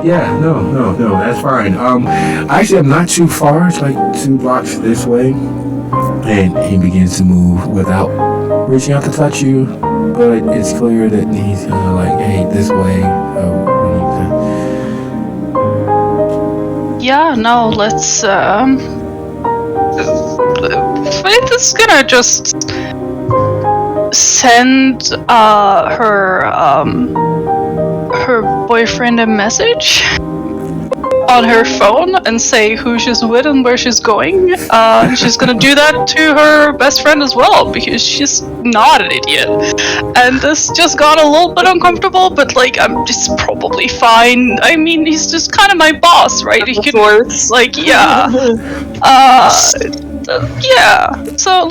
Yeah, no, that's fine. Actually, I'm not too far. It's like 2 blocks this way. And he begins to move without reaching out to touch you. But it's clear that he's like, hey, this way. Yeah, no, let's, Faith is gonna just send, her boyfriend a message on her phone and say who she's with and where she's going. She's gonna do that to her best friend as well because she's not an idiot. And this just got a little bit uncomfortable, but I'm just probably fine. I mean, he's just kind of my boss, right? He could, yeah. So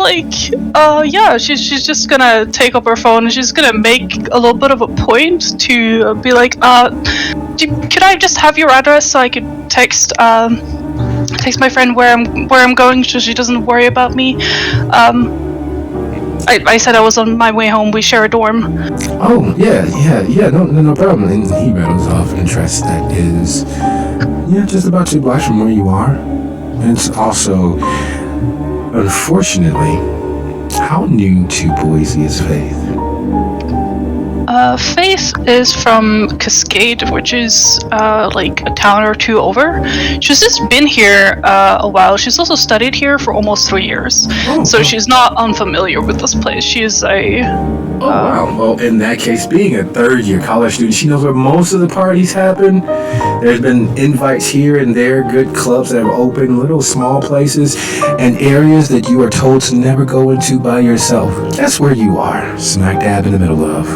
she's just gonna take up her phone and she's gonna make a little bit of a point to be like, could I just have your address so I could text my friend where I'm going so she doesn't worry about me. I said I was on my way home. We share a dorm. Oh, yeah, no problem. And he rattles off an address that is, just about 2 blocks from where you are. And it's also, unfortunately, how new to Boise is Faith? Faith is from Cascade, which is like a town or two over. She's just been here a while. She's also studied here for almost 3 years, so she's not unfamiliar with this place. She is a wow. Well, in that case, being a third-year college student, she knows where most of the parties happen. There's been invites here and there, good clubs that have opened, little small places, and areas that you are told to never go into by yourself. That's where you are, smack dab in the middle of.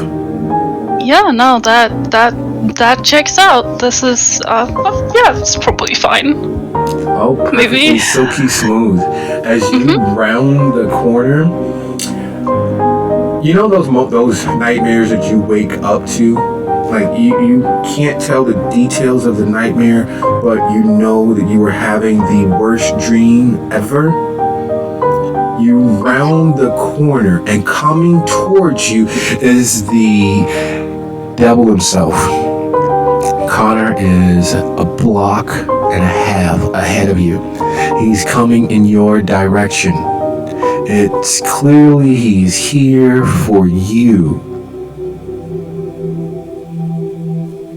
Yeah, no, that checks out. This is yeah, it's probably fine. Oh, perfectly Maybe. silky smooth. As you round the corner, you know those nightmares that you wake up to? Like, you can't tell the details of the nightmare, but you know that you were having the worst dream ever. You round the corner, and coming towards you is the devil himself. Connor is a block and a half ahead of you. He's coming in your direction. It's clearly he's here for you.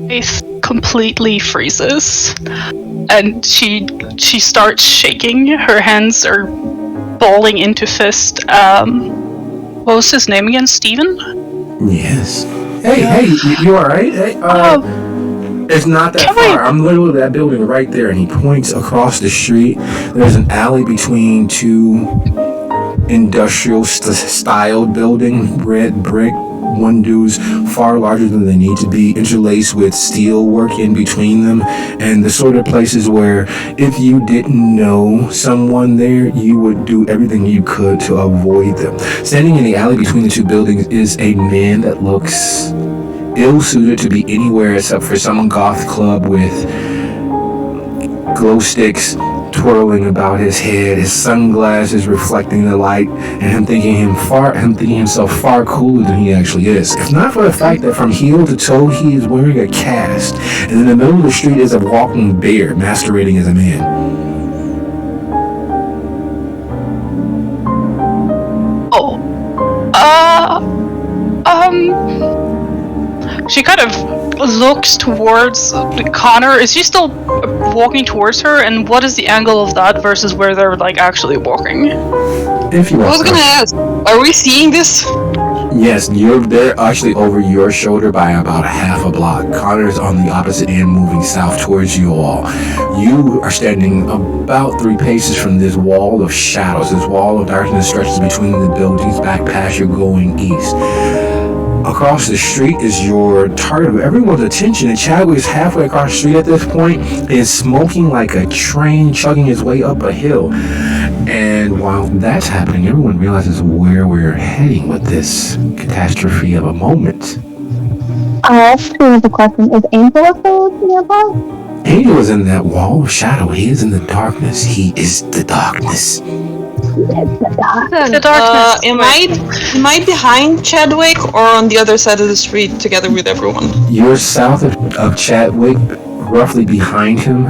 Faith completely freezes, and she starts shaking. Her hands are balling into fist. What was his name again? Steven? Yes. Hey, you alright? Hey, it's not that far. I'm literally that building right there, and he points across the street. There's an alley between two industrial styled building, red brick windows far larger than they need to be, interlaced with steel work in between them, and the sort of places where if you didn't know someone there, you would do everything you could to avoid them. Standing in the alley between the two buildings is a man that looks ill-suited to be anywhere except for some goth club with glow sticks twirling about his head, his sunglasses reflecting the light, and him thinking himself far cooler than he actually is. If not for the fact that from heel to toe he is wearing a cast, and in the middle of the street is a walking bear masquerading as a man. Oh. She kind of looks towards Connor. Is she still walking towards her? And what is the angle of that versus where they're like actually walking? If you I was gonna ask, are we seeing this? Yes, they're actually over your shoulder by about a half a block. Connor's on the opposite end, moving south towards you all. You are standing about 3 paces from this wall of shadows. This wall of darkness stretches between the buildings back past you going east. Across the street is your target of everyone's attention, and Chadwick is halfway across the street at this point, is smoking like a train chugging his way up a hill. And while that's happening, everyone realizes where we're heading with this catastrophe of a moment. Here's a question. Is Angel also nearby? Angel is in that wall of shadow. He is in the darkness. He is the darkness. The darkness. Am I behind Chadwick or on the other side of the street together with everyone? You're south of Chadwick, roughly behind him.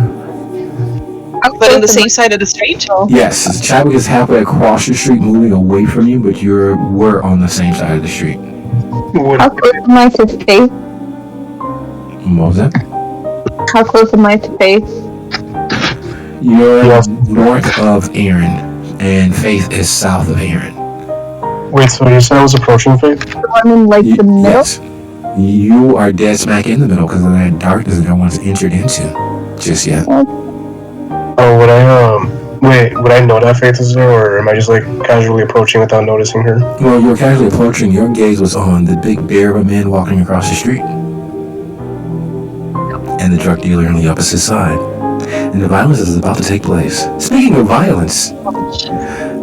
But on the same side of the street? Yes, Chadwick is halfway across the street, moving away from you, but we're on the same side of the street. How close am I to Faith? What was that? How close am I to Faith? You're north of Aaron, and Faith is south of Aaron. Wait, so you said I was approaching Faith? So I'm in like the middle? Yes. You are dead smack in the middle because of that darkness that no one's entered into just yet. Oh, would I know that Faith is there, or am I just like casually approaching without noticing her? Well, you were casually approaching. Your gaze was on the big bear of a man walking across the street, and the drug dealer on the opposite side. And the violence is about to take place. Speaking of violence,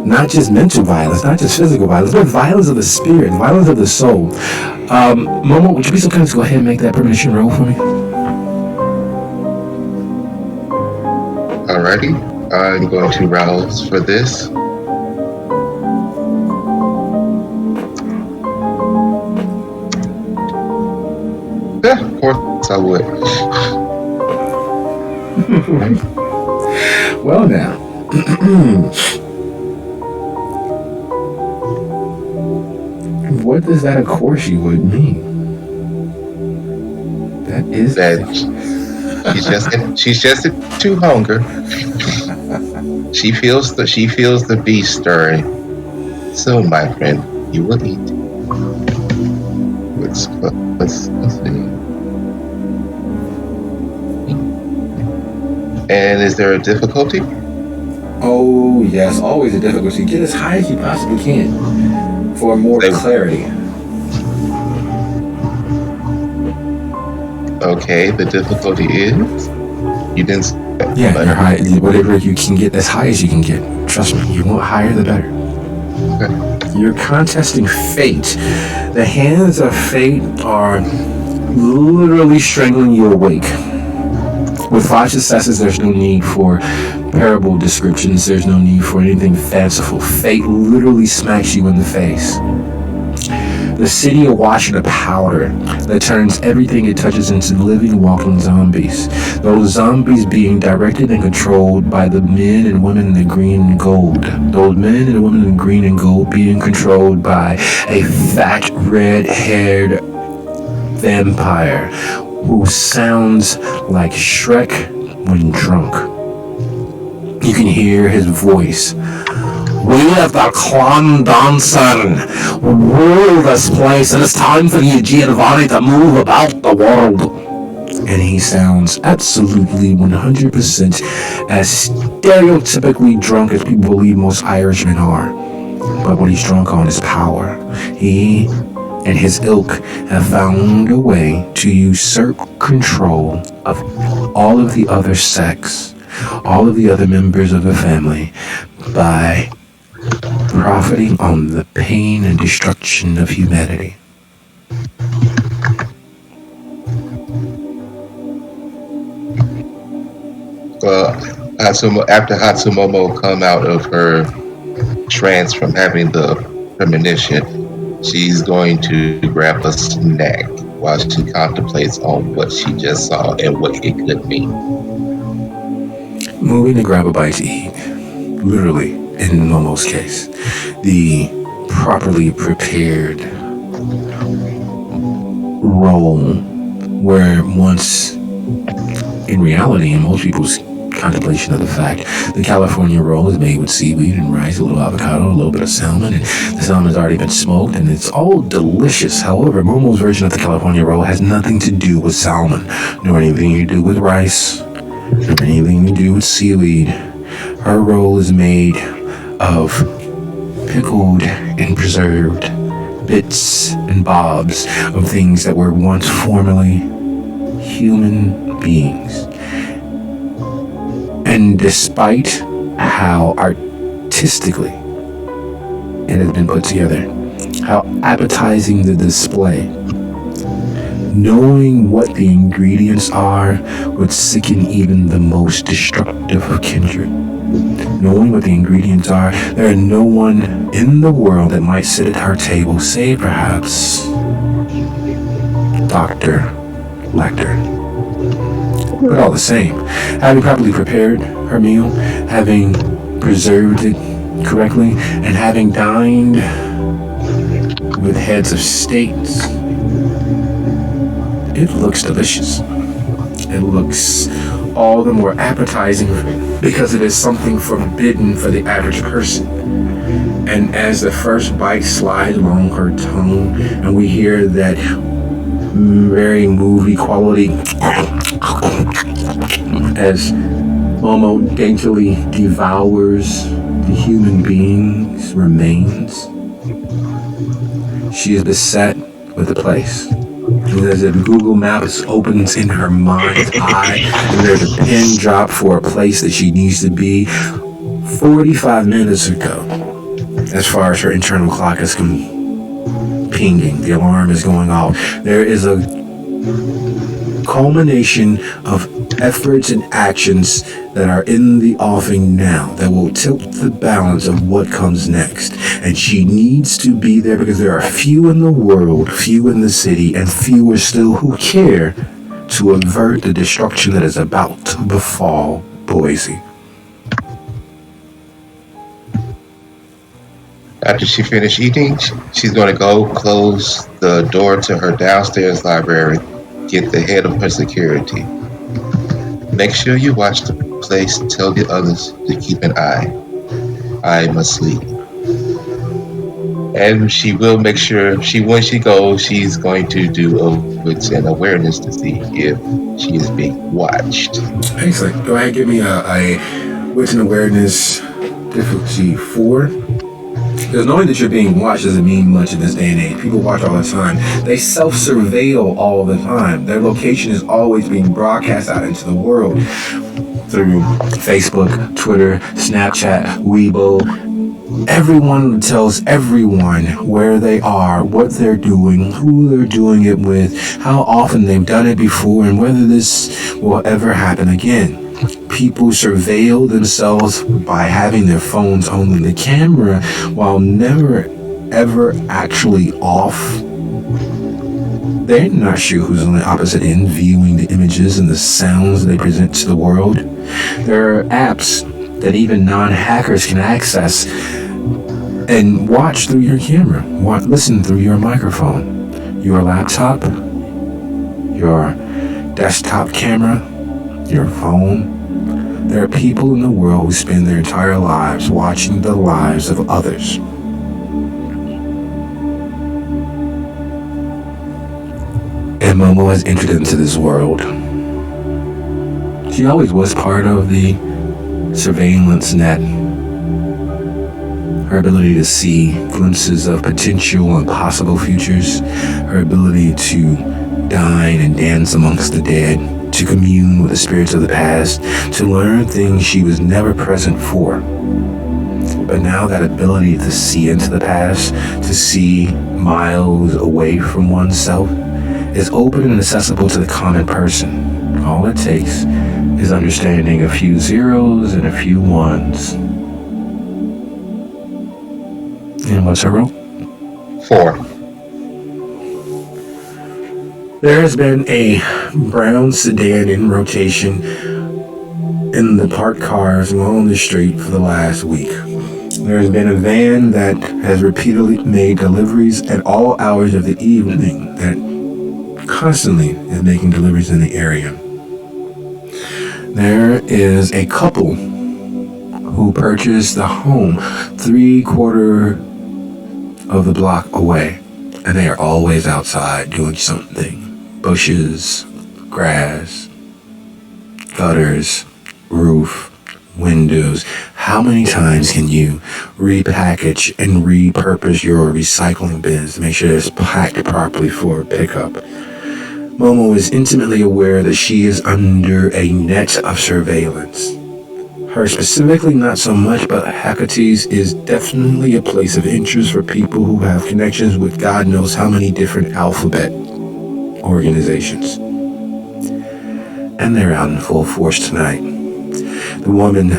not just mental violence, not just physical violence, but violence of the spirit, violence of the soul. Momo, would you be so kind to go ahead and make that permission roll for me? Alrighty, I'm going to rouse for this. Yeah, of course I would. Well now. What does that of course you would mean? That is that she's just too hunger. She feels the beast stirring. So, my friend, you will eat. Let's see. And is there a difficulty? Oh, yes, always a difficulty. Get as high as you possibly can for more clarity. Okay, the difficulty is you didn't. Yeah, you're high. Whatever you can get, as high as you can get. Trust me, you want higher the better. You're contesting fate. The hands of fate are literally strangling you awake. With 5 successes, there's no need for parable descriptions. There's no need for anything fanciful. Fate literally smacks you in the face. The city awash in a powder that turns everything it touches into living, walking zombies. Those zombies being directed and controlled by the men and women in the green and gold. Those men and women in green and gold being controlled by a fat, red-haired vampire who sounds like Shrek when drunk. You can hear his voice. We have the clan dancer rule this place, and it's time for you, Giovanni, to move about the world. And he sounds absolutely 100% as stereotypically drunk as people believe most Irishmen are. But what he's drunk on is power. He and his ilk have found a way to usurp control of all of the other sects, all of the other members of the family, by profiting on the pain and destruction of humanity. Well, after Hatsumomo come out of her trance from having the premonition, she's going to grab a snack while she contemplates on what she just saw and what it could mean. Moving to grab a bite to eat, literally, in Momo's case, the properly prepared roll, where once, in reality, in most people's contemplation of the fact, the California roll is made with seaweed and rice, a little avocado, a little bit of salmon, and the salmon's already been smoked, and it's all delicious. However, Momo's version of the California roll has nothing to do with salmon, nor anything to do with rice, nor anything to do with seaweed. Her roll is made of pickled and preserved bits and bobs of things that were once formerly human beings. And despite how artistically it has been put together, how appetizing the display, knowing what the ingredients are would sicken even the most destructive of kindred. Knowing what the ingredients are, there are no one in the world that might sit at her table, save perhaps Dr. Lecter. But all the same, having properly prepared her meal, having preserved it correctly, and having dined with heads of states, it looks delicious. It looks all the more appetizing because it is something forbidden for the average person. And as the first bite slides along her tongue, and we hear that very movie quality as Momo daintily devours the human being's remains, she is beset with the place. And as if Google Maps opens in her mind's eye, and there's a pin drop for a place that she needs to be 45 minutes ago. As far as her internal clock is pinging, the alarm is going off. There is a culmination of efforts and actions that are in the offing now that will tilt the balance of what comes next. And she needs to be there because there are few in the world, few in the city, and fewer still who care to avert the destruction that is about to befall Boise. After she finishes eating, she's going to go close the door to her downstairs library, get the head of her security. Make sure you watch the place. Tell the others to keep an eye. I must leave. And she will make sure when she goes, she's going to do a wits and awareness to see if she is being watched. Excellent. Go ahead and give me a wits and awareness difficulty 4. Because knowing that you're being watched doesn't mean much in this day and age. People watch all the time. They self-surveil all the time. Their location is always being broadcast out into the world through Facebook, Twitter, Snapchat, Weibo. Everyone tells everyone where they are, what they're doing, who they're doing it with, how often they've done it before, and whether this will ever happen again. People surveil themselves by having their phones on the camera while never ever actually off. They're not sure who's on the opposite end viewing the images and the sounds they present to the world. There are apps that even non-hackers can access and watch through your camera, listen through your microphone, your laptop, your desktop camera, your phone. There are people in the world who spend their entire lives watching the lives of others. And Momo has entered into this world. She always was part of the surveillance net. Her ability to see glimpses of potential and possible futures, her ability to dine and dance amongst the dead, to commune with the spirits of the past, to learn things she was never present for. But now that ability to see into the past, to see miles away from oneself, is open and accessible to the common person. All it takes is understanding a few zeros and a few ones. And what's her roll? 4. There has been a brown sedan in rotation in the parked cars along the street for the last week. There has been a van that has repeatedly made deliveries at all hours of the evening that constantly is making deliveries in the area. There is a couple who purchased the home 3/4 of the block away, and they are always outside doing something. Bushes, grass, gutters, roof, windows. How many times can you repackage and repurpose your recycling bins to make sure it's packed properly for pickup? Momo is intimately aware that she is under a net of surveillance. Her specifically not so much, but Hecate's is definitely a place of interest for people who have connections with God knows how many different alphabet organizations. And they're out in full force tonight. The woman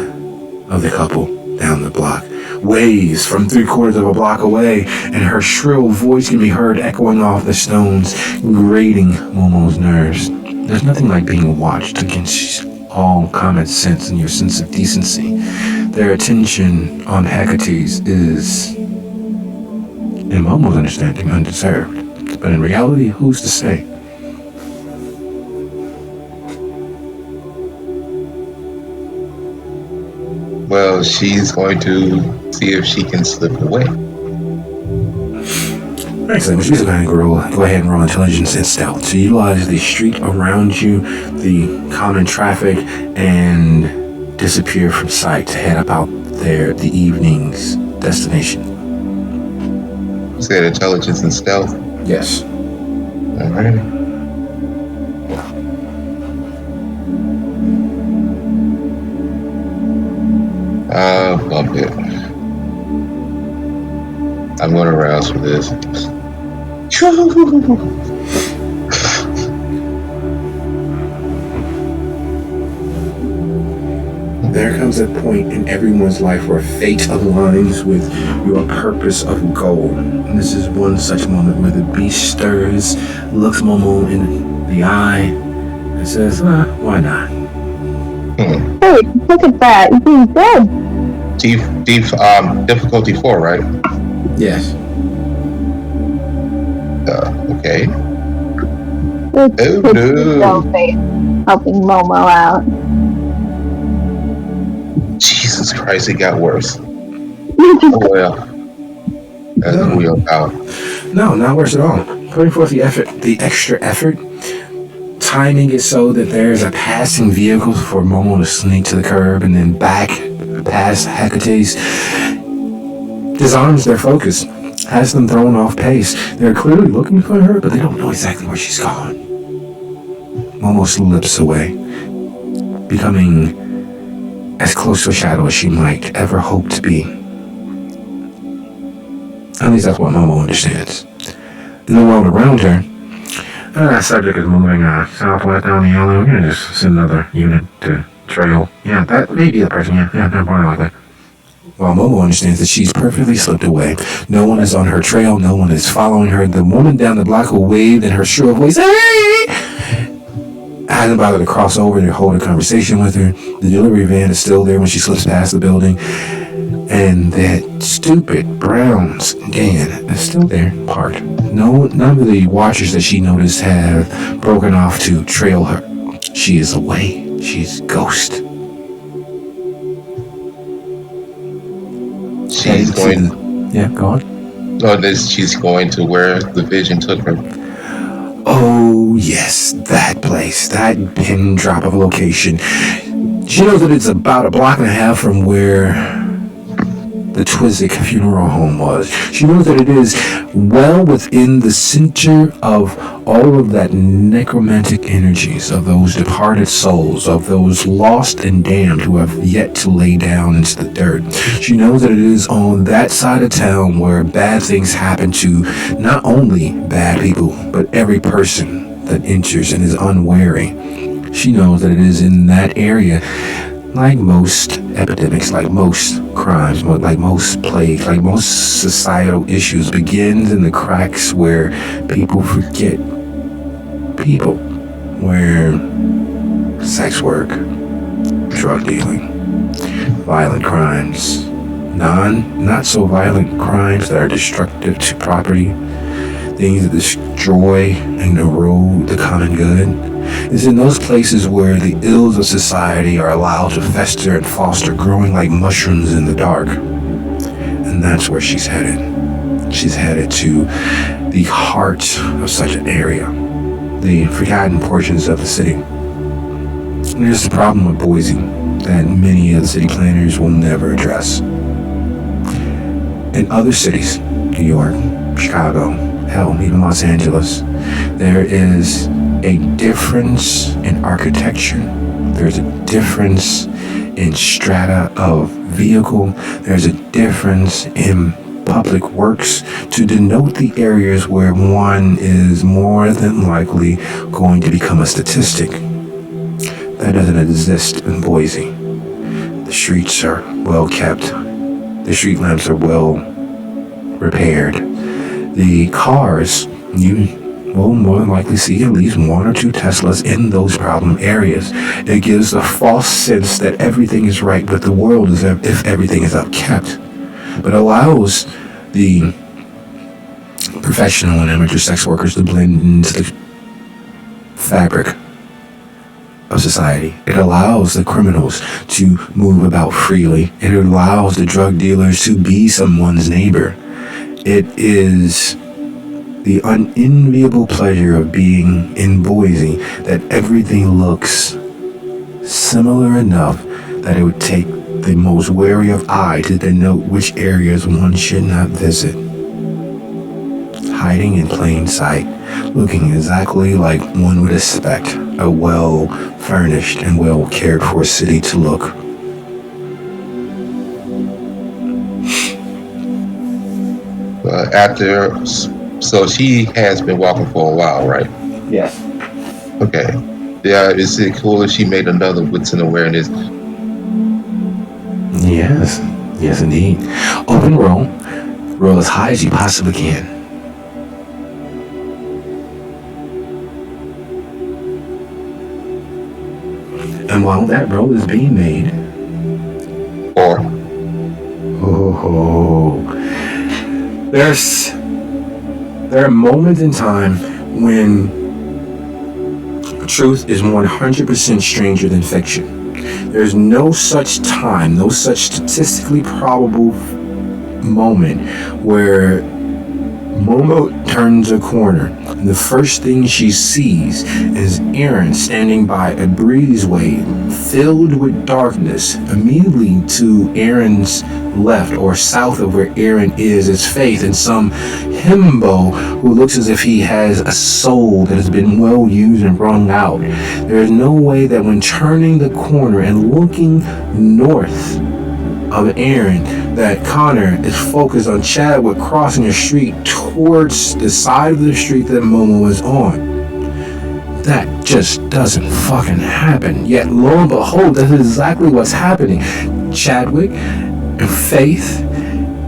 of the couple down the block waves from 3/4 of a block away, and her shrill voice can be heard echoing off the stones, grating Momo's nerves. There's nothing like being watched against all common sense and your sense of decency. Their attention on Hecate's is, in Momo's understanding, undeserved. But in reality, who's to say? Well, she's going to see if she can slip away. Excellent. She's going to go ahead and roll intelligence and stealth to utilize the street around you, the common traffic, and disappear from sight to head up out there, the evening's destination. You said intelligence and stealth? Yes. Alright. Bump it. I'm going to rouse for this. There comes a point in everyone's life where fate aligns with your purpose of goal. And this is one such moment where the beast stirs, looks Momo in the eye, and says, why not? Hey, look at that. He's dead. Difficulty 4, right? Yes. Okay. It's Oh no no! face helping Momo out. Jesus Christ, it got worse. Oh well, that's what we about. No, not worse at all. Putting forth the effort, the extra effort, timing it so that there's a passing vehicle for Momo to sneak to the curb and then back past Hecate's, disarms their focus, has them thrown off pace. They're clearly looking for her, but they don't know exactly where she's gone. Momo slips away, becoming as close to a shadow as she might ever hope to be. At least that's what Momo understands. In the world around her, that subject is moving southwest down the alley. We're gonna just send another unit to trail. Yeah, that may be the person. Yeah, more likely. While Momo understands that she's perfectly slipped away. No one is on her trail. No one is following her. The woman down the block who waved in her shrill voice, "Hey!" hasn't bothered to cross over to hold a conversation with her. The delivery van is still there when she slips past the building. And that stupid brown sedan is still there, parked. None of the watchers that she noticed have broken off to trail her. She is away. She's ghost. She's going. Yeah, go on. No, she's going to where the vision took her. Oh, yes, that place. That pin drop of a location. She knows that it's about a block and a half from where the Twizik funeral home was. She knows that it is well within the center of all of that necromantic energies of those departed souls, of those lost and damned who have yet to lay down into the dirt. She knows that it is on that side of town where bad things happen to not only bad people, but every person that enters and is unwary. She knows that it is in that area, like most epidemics, like most crimes, like most plagues, like most societal issues, begins in the cracks where people forget people, where sex work, drug dealing, violent crimes, not so violent crimes that are destructive to property, things that destroy and erode the common good. It's in those places where the ills of society are allowed to fester and foster, growing like mushrooms in the dark. And that's where she's headed. She's headed to the heart of such an area, the forgotten portions of the city. And there's the problem with Boise that many of the city planners will never address. In other cities, New York, Chicago, hell, even Los Angeles, there is a difference in architecture. There's a difference in strata of vehicle. There's a difference in public works to denote the areas where one is more than likely going to become a statistic. That doesn't exist in Boise. The streets are well kept. The street lamps are well repaired. The cars, you will more than likely see at least one or two Teslas in those problem areas. It gives a false sense that everything is right with the world as if everything is upkept, but allows the professional and amateur sex workers to blend into the fabric of society. It allows the criminals to move about freely. It allows the drug dealers to be someone's neighbor. It is the unenviable pleasure of being in Boise that everything looks similar enough that it would take the most wary of eye to denote which areas one should not visit. Hiding in plain sight, looking exactly like one would expect a well-furnished and well-cared-for city to look. So she has been walking for a while, right? Yes. Okay. Yeah, is it cool if she made another wits and awareness? Yes. Yes, indeed. Open roll. Roll as high as you possibly can. And while that roll is being made... Or? There are moments in time when Truth is 100% stranger than fiction. There's no such time, no such statistically probable moment where Momo turns a corner, and the first thing she sees is Aaron standing by a breezeway filled with darkness. Immediately to Aaron's left or south of where Aaron is Faith and some himbo who looks as if he has a soul that has been well used and wrung out. There is no way that when turning the corner and looking north of Aaron, that Connor is focused on Chadwick crossing the street towards the side of the street that Momo is on. That just doesn't fucking happen. Yet lo and behold, that's exactly what's happening. Chadwick and Faith,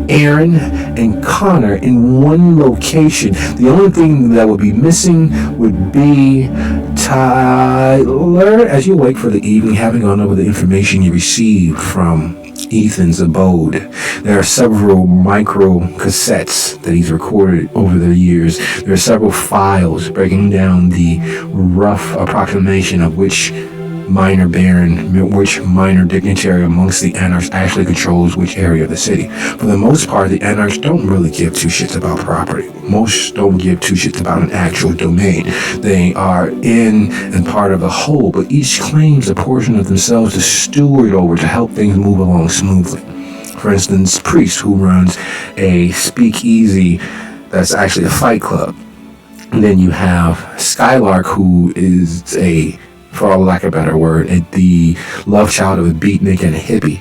Aaron and Connor in one location. The only thing that would be missing would be Tyler. As you wake for the evening, having gone over the information you received from Ethan's abode, there are several micro cassettes that he's recorded over the years. There are several files breaking down the rough approximation of which minor baron, which minor dignitary amongst the Anarchs actually controls which area of the city. For the most part, the Anarchs don't really give two shits about property. Most don't give two shits about an actual domain. They are in and part of the whole, but each claims a portion of themselves to steward over to help things move along smoothly. For instance, Priest, who runs a speakeasy that's actually a fight club. And then you have Skylark, who is for all lack of a better word, the love child of a beatnik and a hippie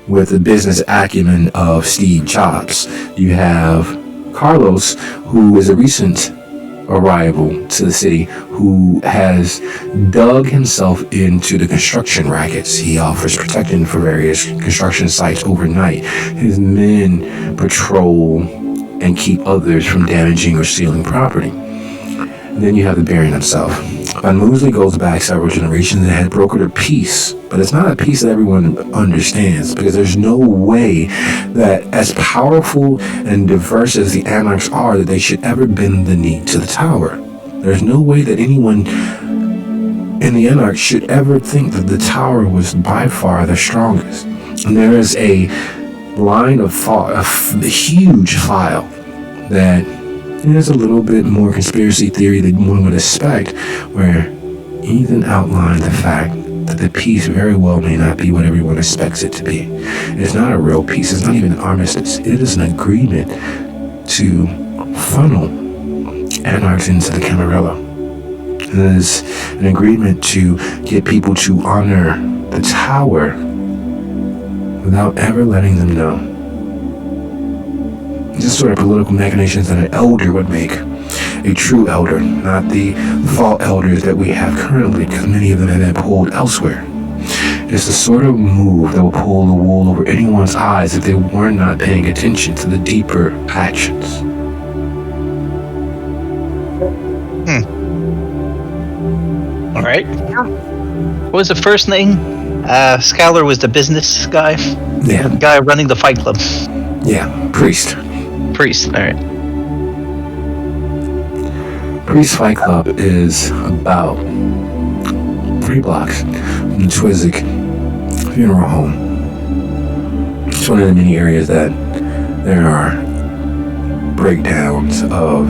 with the business acumen of Steve Jobs. You have Carlos, who is a recent arrival to the city, who has dug himself into the construction rackets. He offers protection for various construction sites overnight. His men patrol and keep others from damaging or stealing property. And then you have the Baron himself. Van Moosley goes back several generations and had brokered a peace, but it's not a peace that everyone understands, because there's no way that, as powerful and diverse as the Anarchs are, that they should ever bend the knee to the Tower. There's no way that anyone in the Anarchs should ever think that the Tower was by far the strongest. And there is a line of thought, a huge file that there's a little bit more conspiracy theory than one would expect, where Ethan outlined the fact that the peace very well may not be what everyone expects it to be. It's not a real peace. It's not even an armistice. It is an agreement to funnel Anarchs into the Camarilla. It is an agreement to get people to honor the Tower without ever letting them know. Just sort of political machinations that an elder would make. A true elder, not the fall elders that we have currently, because many of them have been pulled elsewhere. It's the sort of move that will pull the wool over anyone's eyes if they were not paying attention to the deeper actions. All right. What was the first name? Skylar was the business guy? Yeah. The guy running the fight club. Yeah, Priest. Priest, alright. Priest Fight Club is about 3 blocks from the Twizik Funeral Home. It's one of the many areas that there are breakdowns of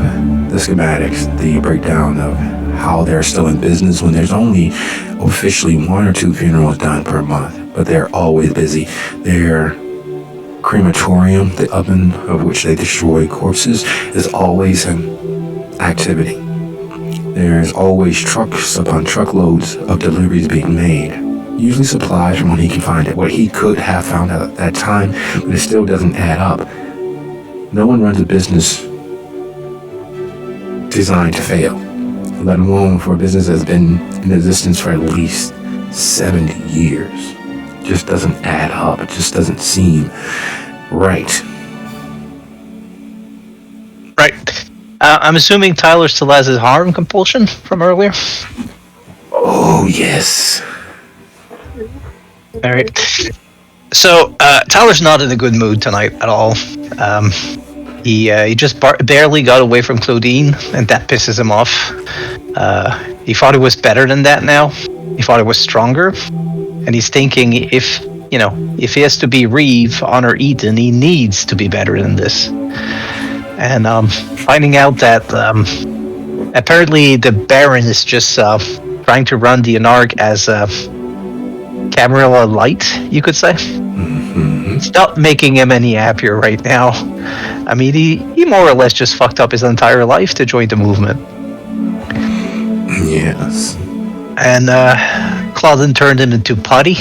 the schematics, the breakdown of how they're still in business when there's only officially 1 or 2 funerals done per month, but they're always busy. Their crematorium, the oven of which they destroy corpses, is always in activity. There's always trucks upon truckloads of deliveries being made, usually supplies from what he can find, what he could have found out at that time, but it still doesn't add up. No one runs a business designed to fail, let alone for a business that's been in existence for at least 70 years. Just doesn't add up. It just doesn't seem right. Right. I'm assuming Tyler still has his harm compulsion from earlier? Oh, yes. Alright. So, Tyler's not in a good mood tonight at all. He just barely got away from Claudine, and that pisses him off. He thought it was better than that now. He thought it was stronger. And he's thinking if he has to be Reeve, Honor Ethan, he needs to be better than this. And finding out that apparently the Baron is just trying to run the Anarch as a Camarilla Light, you could say. It's not making him any happier right now. I mean, he more or less just fucked up his entire life to join the movement. Yes. And Claudine turned him into putty.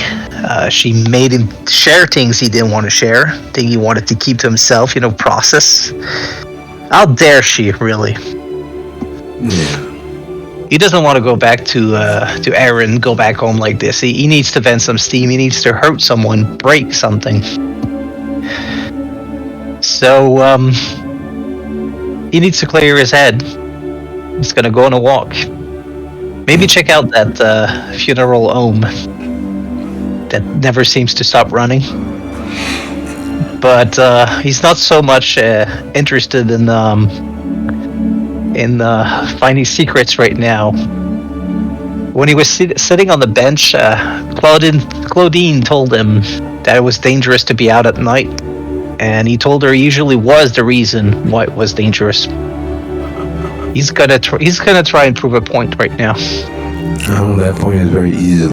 She made him share things he didn't want to share, things he wanted to keep to himself, process. How dare she, really? Yeah. He doesn't want to go back to Aaron, go back home like this. He needs to vent some steam. He needs to hurt someone, break something. So, he needs to clear his head. He's gonna go on a walk. Maybe check out that funeral home that never seems to stop running. But he's not so much interested in finding secrets right now. When he was sitting on the bench, Claudine told him that it was dangerous to be out at night, and he told her he usually was the reason why it was dangerous. He's gonna try and prove a point right now. Oh, that point is very easy.